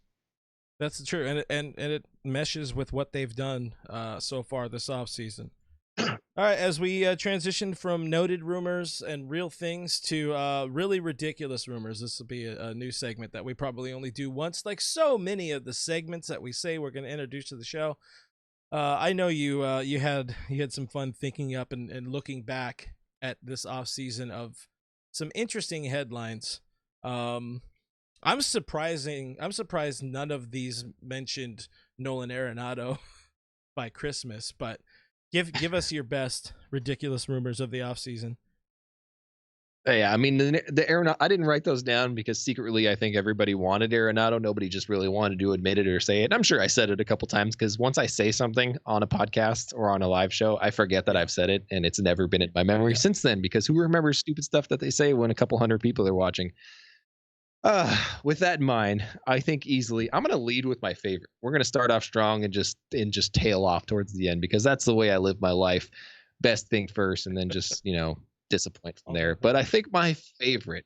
That's true, and it meshes with what they've done so far this offseason. All right, as we transition from noted rumors and real things to really ridiculous rumors, this will be a new segment that we probably only do once, like so many of the segments that we say we're going to introduce to the show. I know you had some fun thinking up and looking back at this offseason of some interesting headlines. I'm surprised none of these mentioned Nolan Arenado by Christmas, but give us your best ridiculous rumors of the offseason. Yeah, I mean, the Arenado, I didn't write those down because secretly I think everybody wanted Arenado. Nobody just really wanted to admit it or say it. I'm sure I said it a couple times because once I say something on a podcast or on a live show, I forget that I've said it, and it's never been in my memory since then, because who remembers stupid stuff that they say when a couple hundred people are watching? With that in mind, I think easily I'm going to lead with my favorite. We're going to start off strong and just tail off towards the end, because that's the way I live my life. Best thing first, and then just, disappoint from there. But I think my favorite,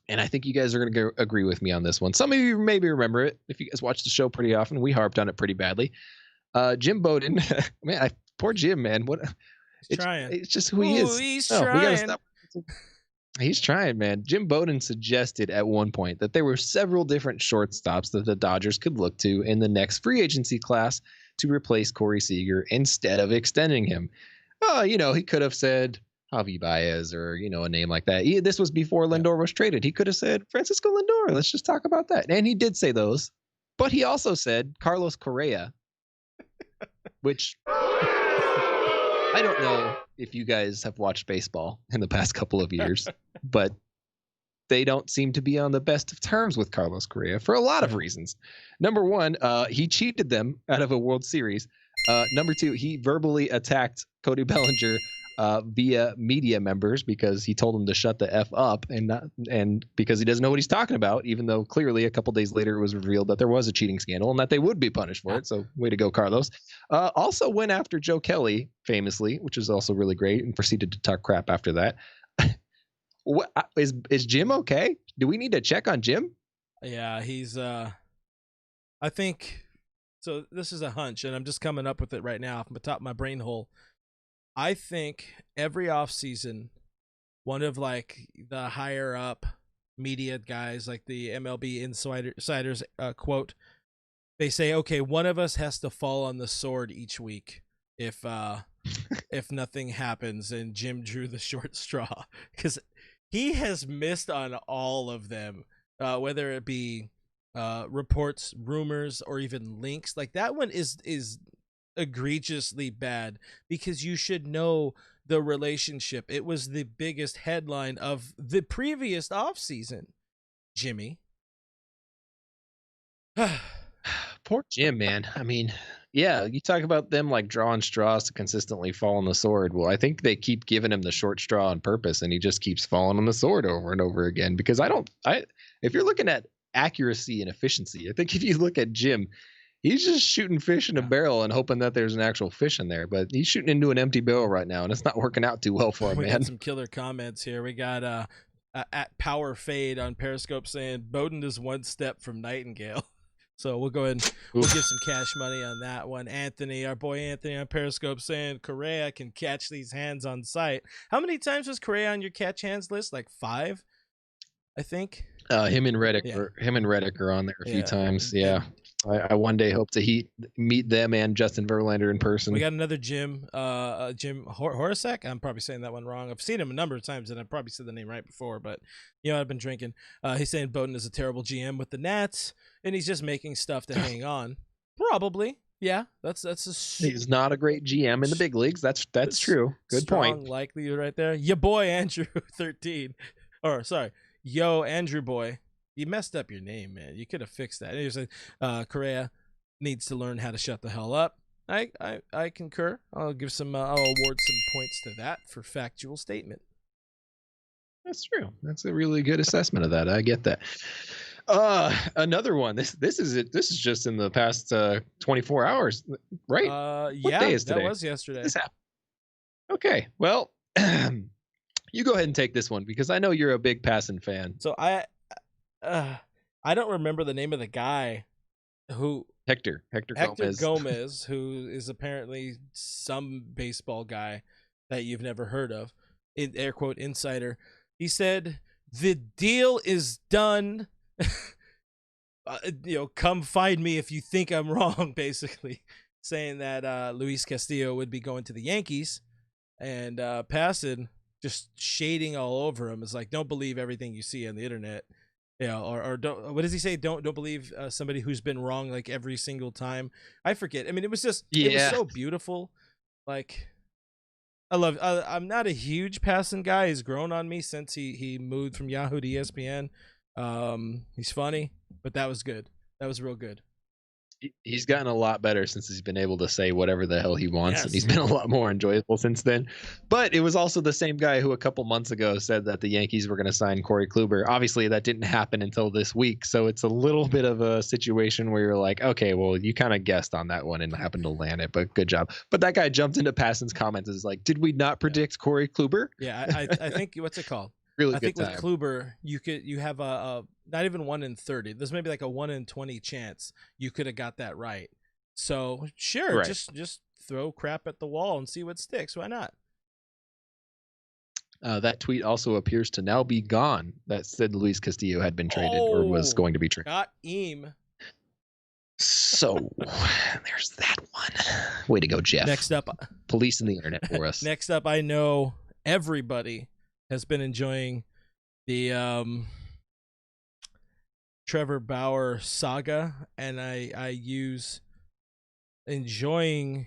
and I think you guys are going to agree with me on this one. Some of you maybe remember it if you guys watch the show pretty often. We harped on it pretty badly. Jim Bowden, man, poor Jim, man. He's trying. It's just who he is. He's trying. We got to stop. He's trying, man. Jim Bowden suggested at one point that there were several different shortstops that the Dodgers could look to in the next free agency class to replace Corey Seager instead of extending him. He could have said Javi Baez or, a name like that. This was before Lindor was traded. He could have said Francisco Lindor. Let's just talk about that. And he did say those. But he also said Carlos Correa, which I don't know if you guys have watched baseball in the past couple of years, but they don't seem to be on the best of terms with Carlos Correa for a lot of reasons. Number one, he cheated them out of a World Series. Number two, he verbally attacked Cody Bellinger via media members because he told him to shut the F up, and because he doesn't know what he's talking about, even though clearly a couple days later it was revealed that there was a cheating scandal and that they would be punished for it. So way to go, Carlos. Also went after Joe Kelly famously, which is also really great, and proceeded to talk crap after that. Is Jim okay? Do we need to check on Jim? Yeah, he's I think so. This is a hunch, and I'm just coming up with it right now from the top of my brain hole. I think every offseason, one of the higher up media guys, like the MLB insiders quote, they say, okay, one of us has to fall on the sword each week if nothing happens, and Jim drew the short straw because he has missed on all of them, whether it be reports, rumors, or even links. Like that one is egregiously bad because you should know the relationship. It was the biggest headline of the previous offseason, Jimmy. Poor Jim, man. I mean, yeah, you talk about them like drawing straws to consistently fall on the sword. Well, I think they keep giving him the short straw on purpose, and he just keeps falling on the sword over and over again. Because if you're looking at accuracy and efficiency, I think if you look at Jim, he's just shooting fish in a barrel and hoping that there's an actual fish in there. But he's shooting into an empty barrel right now, and it's not working out too well for him, man. We got some killer comments here. We got at Power Fade on Periscope saying Bowden is one step from Nightingale. So we'll go ahead and we'll give some cash money on that one. Anthony, our boy Anthony on Periscope saying Correa can catch these hands on sight. How many times was Correa on your catch hands list? Like 5, I think. Him and Reddick are on there a few times. Yeah. I one day hope to meet them and Justin Verlander in person. We got another Jim Horacek. I'm probably saying that one wrong. I've seen him a number of times, and I've probably said the name right before, but I've been drinking. He's saying Bowden is a terrible GM with the Nats, and he's just making stuff to hang on. Probably, yeah. He's not a great GM in the big leagues. That's true. Good point. Likelihood right there. Your boy Andrew 13, or sorry, yo Andrew boy. You messed up your name, man. You could have fixed that. He was like, Correa needs to learn how to shut the hell up. I concur. I'll award some points to that for factual statement. That's true. That's a really good assessment of that. I get that. Another one. This is it. This is just in the past 24 hours, right? What day is today? That was yesterday. Okay. Well, you go ahead and take this one because I know you're a big Passan fan. So I don't remember the name of the guy Who? Hector Gomez, who is apparently some baseball guy that you've never heard of, in air quote insider. He said the deal is done. Come find me if you think I'm wrong. Basically, saying that Luis Castillo would be going to the Yankees, and Passan just shading all over him. Is like, don't believe everything you see on the internet. Or don't. What does he say? Don't believe somebody who's been wrong like every single time. I forget. I mean, it was just it was so beautiful. Like, I'm not a huge Passan guy. He's grown on me since he moved from Yahoo to ESPN. He's funny, but that was good. That was real good. He's gotten a lot better since he's been able to say whatever the hell he wants. Yes. And he's been a lot more enjoyable since then. But it was also the same guy who a couple months ago said that the Yankees were going to sign Corey Kluber. Obviously, that didn't happen until this week. So it's a little bit of a situation where you're like, okay, well, you kind of guessed on that one and happened to land it, but good job. But that guy jumped into Passan's comments and is like, did we not predict Corey Kluber? Yeah, I think, what's it called? Really I good think time. With Kluber, you have a not even 1 in 30. There's maybe like a 1 in 20 chance you could have got that right. So sure, right. just throw crap at the wall and see what sticks. Why not? That tweet also appears to now be gone. That said Luis Castillo had been traded or was going to be traded. Got him. So there's that one. Way to go, Jeff. Next up, policing the internet for us. Next up, I know everybody has been enjoying the Trevor Bauer saga, and I use enjoying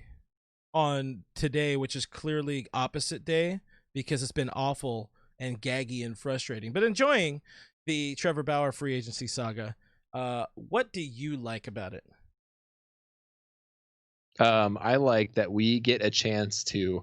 on today, which is clearly opposite day because it's been awful and gaggy and frustrating, but enjoying the Trevor Bauer free agency saga. What do you like about it? I like that we get a chance to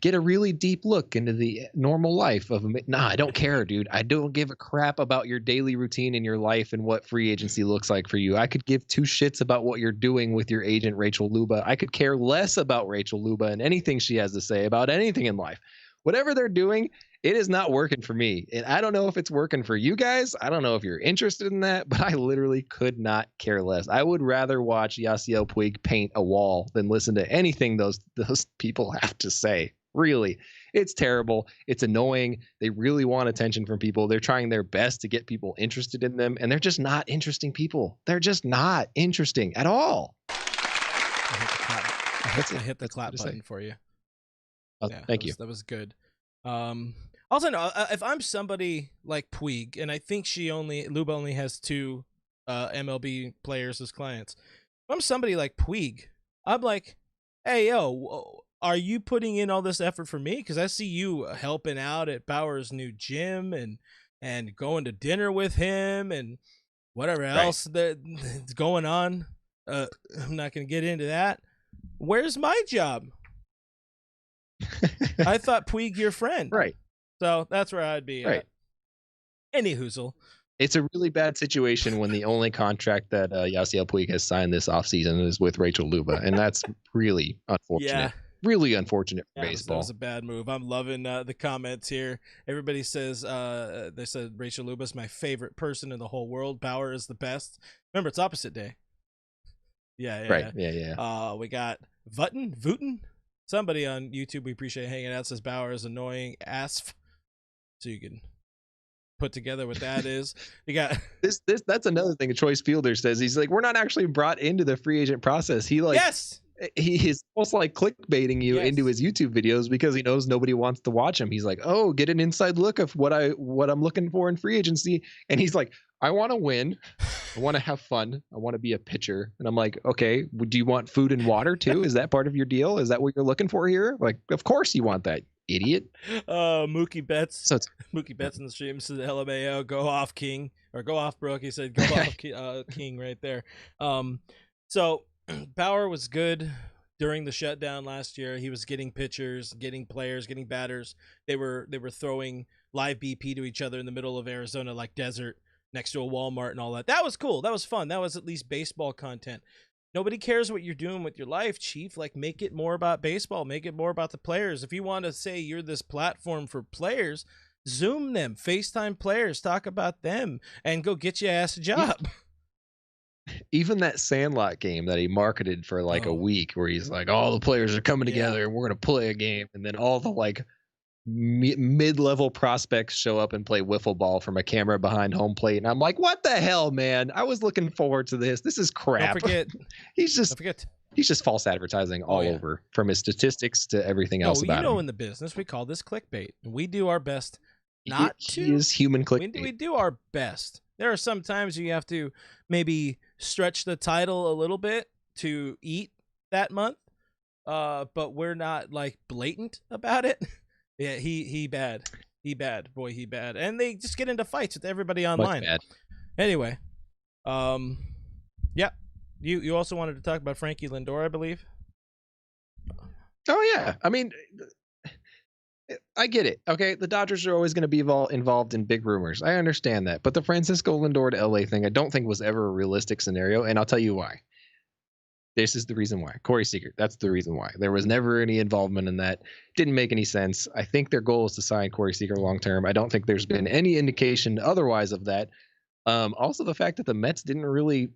get a really deep look into the normal life of I don't care, dude. I don't give a crap about your daily routine in your life and what free agency looks like for you. I could give two shits about what you're doing with your agent, Rachel Luba. I could care less about Rachel Luba and anything she has to say about anything in life. Whatever they're doing, it is not working for me. And I don't know if it's working for you guys. I don't know if you're interested in that, but I literally could not care less. I would rather watch Yasiel Puig paint a wall than listen to anything those people have to say. Really, it's terrible. It's annoying. They really want attention from people. They're trying their best to get people interested in them, and they're just not interesting people. They're just not interesting at all. I hit the clap button for you. Thank you. That was good. Also, no, if I'm somebody like Puig, and I think Luba only has 2 MLB players as clients. If I'm somebody like Puig, I'm like, hey, yo, are you putting in all this effort for me? Because I see you helping out at Bauer's new gym and going to dinner with him and whatever else that's going on. I'm not going to get into that. Where's my job? I thought Puig your friend. Right. So that's where I'd be. Right. Any hoozle. It's a really bad situation when the only contract that Yasiel Puig has signed this offseason is with Rachel Luba, and that's really unfortunate. Yeah. Really unfortunate for baseball. That was a bad move. I'm loving the comments here. Everybody says they said Rachel Luba's my favorite person in the whole world. Bauer is the best. Remember, it's opposite day. Yeah. Right. Yeah. We got Vooten. Somebody on YouTube we appreciate hanging out says Bauer is annoying asf. So you can put together what that is. You got this. That's another thing. A choice fielder says he's like, we're not actually brought into the free agent process. He is almost like clickbaiting you into his YouTube videos because he knows nobody wants to watch him. He's like, oh, get an inside look of what I'm looking for in free agency. And he's like, I want to win. I want to have fun. I want to be a pitcher. And I'm like, okay, do you want food and water too? Is that part of your deal? Is that what you're looking for here? Like, of course you want that, idiot. Mookie Betts. Mookie Betts in the stream says LMAO, go off King, or go off Brooke. He said go off King right there. So Bauer was good during the shutdown last year. He was getting pitchers, getting players, getting batters. They were throwing live BP to each other in the middle of Arizona like desert next to a Walmart and all that. That was cool. That was fun. That was at least baseball content. Nobody cares what you're doing with your life, Chief. Like, make it more about baseball. Make it more about the players. If you want to say you're this platform for players, Zoom them, FaceTime players, talk about them, and go get your ass a job. even that Sandlot game that he marketed for like a week, where he's like, all the players are coming together and we're gonna play a game, and then all the like mid-level prospects show up and play wiffle ball from a camera behind home plate, and I'm like, what the hell, man? I was looking forward to this. This is crap. Don't forget, he's just false advertising all over, from his statistics to everything else about him. In the business we call this clickbait, and we do our best not to. He is human clickbait. We do our best. There are some times you have to maybe stretch the title a little bit to eat that month, but we're not like blatant about it. Yeah, he bad. Boy, he bad. And they just get into fights with everybody online. Anyway, yeah. You also wanted to talk about Frankie Lindor, I believe. Oh yeah, I mean, I get it. Okay, the Dodgers are always going to be involved in big rumors. I understand that, but the Francisco Lindor to LA thing, I don't think was ever a realistic scenario, and I'll tell you why. This is the reason why. Corey Seager, that's the reason why. There was never any involvement in that. Didn't make any sense. I think their goal is to sign Corey Seager long term. I don't think there's been any indication otherwise of that. Also, the fact that the Mets didn't really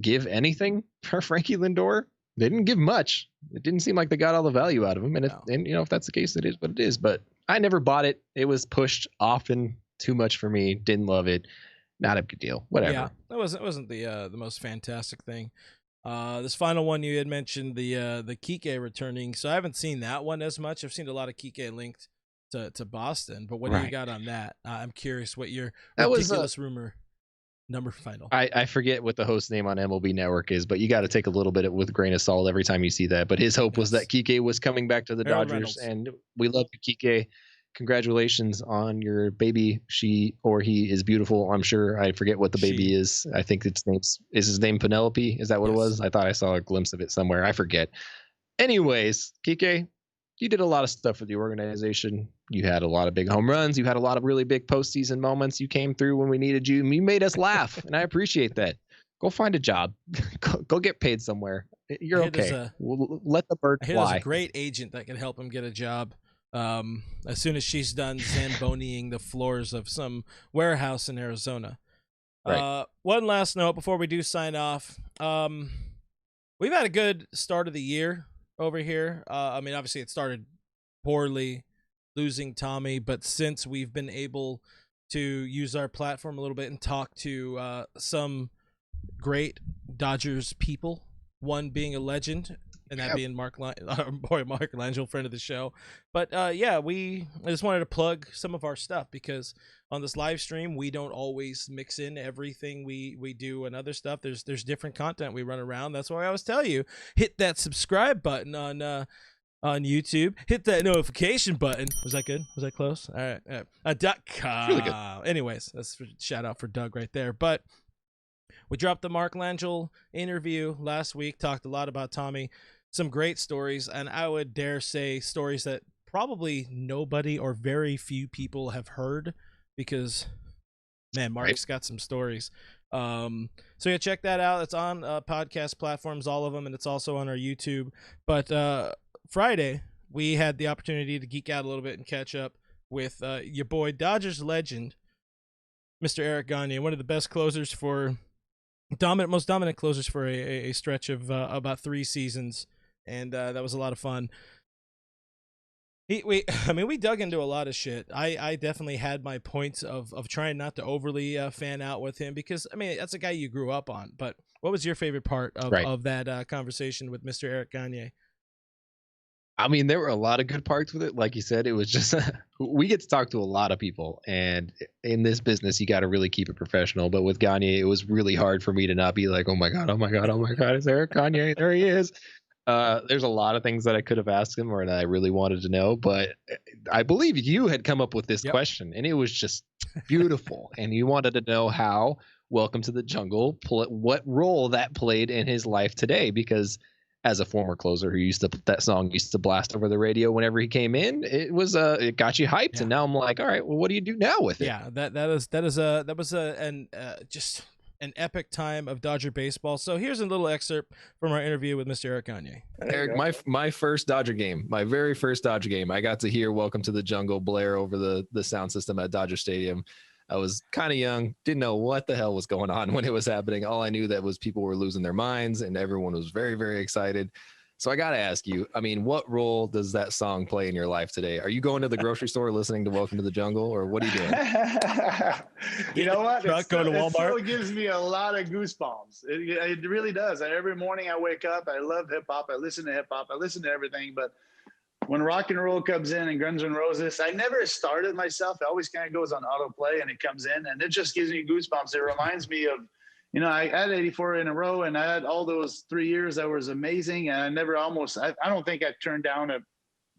give anything for Frankie Lindor. They didn't give much. It didn't seem like they got all the value out of him. And you know, if that's the case, it is what it is. But I never bought it. It was pushed often too much for me. Didn't love it. Not a big deal. Whatever. Yeah, that wasn't the most fantastic thing. This final one you had mentioned, the Kike returning. So I haven't seen that one as much. I've seen a lot of Kike linked to Boston. But what do you got on that? I'm curious what your ridiculous rumor number final. I forget what the host name on MLB Network is, but you got to take a little bit with a grain of salt every time you see that. But his hope was that Kike was coming back to the Dodgers, and we love you, Kike. Congratulations on your baby. She or he is beautiful, I'm sure. I forget what the baby is. I think is his name Penelope? Is that what it was? I thought I saw a glimpse of it somewhere. I forget. Anyways, Kike, you did a lot of stuff for the organization. You had a lot of big home runs. You had a lot of really big postseason moments. You came through when we needed you. You made us laugh, and I appreciate that. Go find a job. Go get paid somewhere. You're okay. Let the bird fly. There's a great agent that can help him get a job. As soon as she's done Zamboniing the floors of some warehouse in Arizona. Right. One last note before we do sign off. We've had a good start of the year over here. I mean, obviously it started poorly, losing Tommy, but since we've been able to use our platform a little bit and talk to some great Dodgers people, one being a legend, and that being our boy Michelangelo, friend of the show. But I just wanted to plug some of our stuff, because on this live stream we don't always mix in everything we do and other stuff. There's different content we run around. That's why I always tell you, hit that subscribe button on YouTube. Hit that notification button. Was that good? Was that close? All right. .com. Really good. Anyways, that's a shout out for Doug right there. But we dropped the Michelangelo interview last week. Talked a lot about Tommy. Some great stories, and I would dare say stories that probably nobody or very few people have heard, because, man, Mark's got some stories. So yeah, check that out. It's on podcast platforms, all of them, and it's also on our YouTube. But Friday, we had the opportunity to geek out a little bit and catch up with your boy, Dodgers legend, Mr. Eric Gagne, one of the best closers for most dominant closers for a stretch of about 3 seasons. And that was a lot of fun. We dug into a lot of shit. I definitely had my points of trying not to overly fan out with him, because, I mean, that's a guy you grew up on. But what was your favorite part of that conversation with Mr. Eric Gagne? I mean, there were a lot of good parts with it. Like you said, it was just we get to talk to a lot of people, and in this business, you got to really keep it professional. But with Gagne, it was really hard for me to not be like, oh my god, it's Eric Gagne, there he is. There's a lot of things that I could have asked him or that I really wanted to know, but I believe you had come up with this question, and it was just beautiful. And you wanted to know how Welcome to the Jungle, what role that played in his life today, because as a former closer who that song used to blast over the radio whenever he came in, it got you hyped. And now I'm like, all right, well, what do you do now with it? Yeah, that was just an epic time of Dodger baseball. So here's a little excerpt from our interview with Mr. Eric Gagne. Eric, my first Dodger game, my very first Dodger game, I got to hear Welcome to the Jungle blare over the sound system at Dodger Stadium. I was kind of young, didn't know what the hell was going on when it was happening. All I knew that was people were losing their minds and everyone was very, very excited. So I got to ask you, I mean, what role does that song play in your life today? Are you going to the grocery store listening to Welcome to the Jungle, or what are you doing? You know what? Truck, go to Walmart. It still gives me a lot of goosebumps. It really does. Every morning I wake up, I love hip hop. I listen to hip hop. I listen to everything. But when rock and roll comes in and Guns N' Roses, I never started myself. It always kind of goes on autoplay and it comes in and it just gives me goosebumps. It reminds me of, you know, I had 84 in a row and I had all those 3 years that was amazing. And I never I don't think I turned down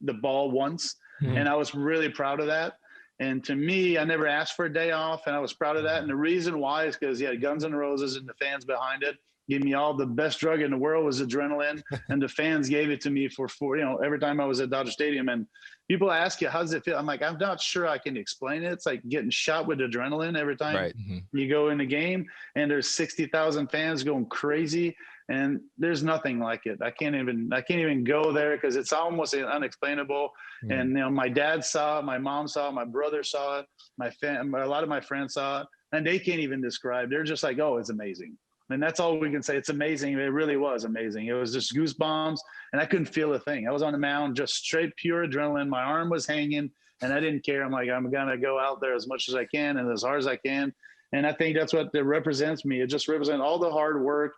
the ball once. Mm-hmm. And I was really proud of that. And to me, I never asked for a day off and I was proud of that. And the reason why is because you had Guns N' Roses and the fans behind it. Give me all the best drug in the world was adrenaline. And the fans gave it to me for, you know, every time I was at Dodger Stadium. And people ask you, how does it feel? I'm like, I'm not sure I can explain it. It's like getting shot with adrenaline every time you go in the game and there's 60,000 fans going crazy. And there's nothing like it. I can't even go there because it's almost unexplainable. And, you know, my dad saw it, my mom saw it, my brother saw it, a lot of my friends saw it, and they can't even describe. They're just like, oh, it's amazing. And that's all we can say. It's amazing. It really was amazing. It was just goosebumps, and I couldn't feel a thing. I was on the mound, just straight pure adrenaline. My arm was hanging, and I didn't care. I'm like, I'm going to go out there as much as I can and as hard as I can. And I think that's what it represents me. It just represents all the hard work,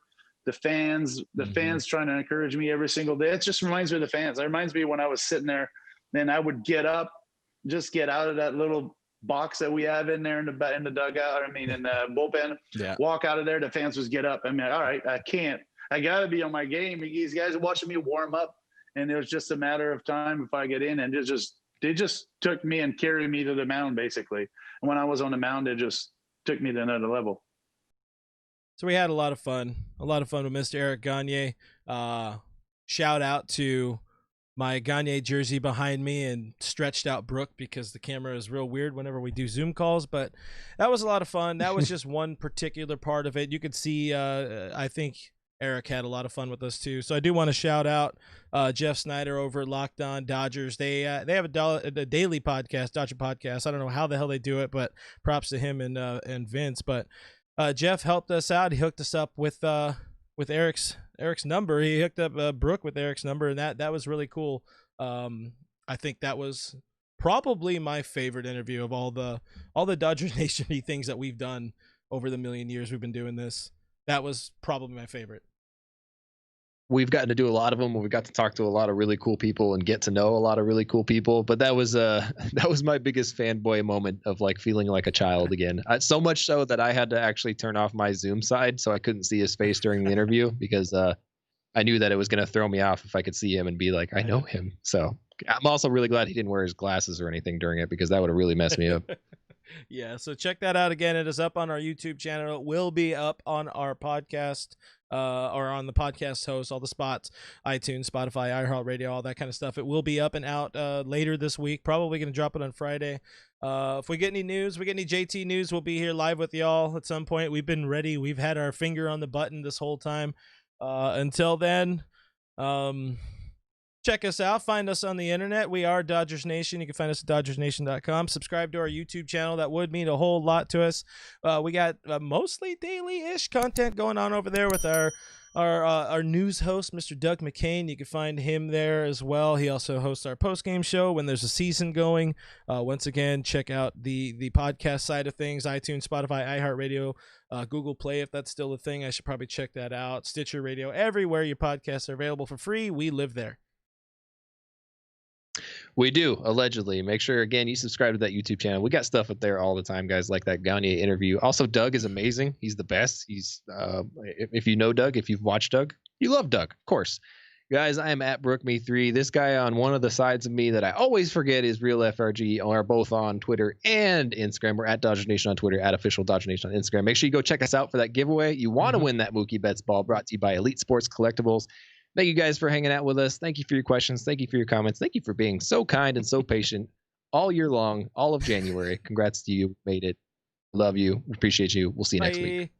the fans trying to encourage me every single day. It just reminds me of the fans. It reminds me when I was sitting there, then I would get up, just get out of that little box that we have in there in the dugout. I mean, in the bullpen, walk out of there. The fans just get up. I mean, all right, I got to be on my game. These guys are watching me warm up, and it was just a matter of time if I get in. And they just took me and carried me to the mound, basically. And when I was on the mound, they just took me to another level. So we had a lot of fun with Mr. Eric Gagne. Shout out to my Gagne jersey behind me and stretched out Brooke because the camera is real weird whenever we do Zoom calls, but that was a lot of fun. That was just one particular part of it. You could see, I think Eric had a lot of fun with us too. So I do want to shout out Jeff Snyder over at Locked On Dodgers. They have a daily podcast, Dodger podcast. I don't know how the hell they do it, but props to him and Vince. But Jeff helped us out. He hooked us up with Eric's number. He hooked up Brooke with Eric's number, and that was really cool. I think that was probably my favorite interview of all the Dodgers Nation-y things that we've done over the million years we've been doing this. That was probably my favorite. We've gotten to do a lot of them. We got to talk to a lot of really cool people and get to know a lot of really cool people. But that was my biggest fanboy moment of like feeling like a child again. So much so that I had to actually turn off my Zoom side so I couldn't see his face during the interview because I knew that it was going to throw me off if I could see him and be like, I know him. So I'm also really glad he didn't wear his glasses or anything during it because that would have really messed me up. Yeah, so check that out again. It is up on our YouTube channel. It will be up on our podcast or on the podcast host, all the spots, iTunes, Spotify, iHeartRadio, all that kind of stuff. It will be up and out later this week. Probably going to drop it on Friday. If we get any news, we get any JT news, we'll be here live with y'all at some point. We've been ready. We've had our finger on the button this whole time. Until then, check us out. Find us on the internet. We are Dodgers Nation. You can find us at DodgersNation.com. Subscribe to our YouTube channel. That would mean a whole lot to us. We got mostly daily-ish content going on over there with our news host, Mr. Doug McCain. You can find him there as well. He also hosts our post-game show when there's a season going. Once again, check out the podcast side of things, iTunes, Spotify, iHeartRadio, Google Play, if that's still a thing. I should probably check that out. Stitcher Radio, everywhere your podcasts are available for free. We live there. We do, allegedly. Make sure, again, you subscribe to that YouTube channel. We got stuff up there all the time, guys, like that Gagne interview. Also, Doug is amazing. He's the best. He's if you know Doug, if you've watched Doug, you love Doug, of course. Guys, I am at BrookMe3. This guy on one of the sides of me that I always forget is Real FRG. Are both on Twitter and Instagram. We're at Dodger Nation on Twitter, at Official Dodger Nation on Instagram. Make sure you go check us out for that giveaway. You want to win that Mookie Betts ball, brought to you by Elite Sports Collectables. Thank you guys for hanging out with us. Thank you for your questions. Thank you for your comments. Thank you for being so kind and so patient all year long, all of January. Congrats to you. Made it. Love you. Appreciate you. We'll see you next week.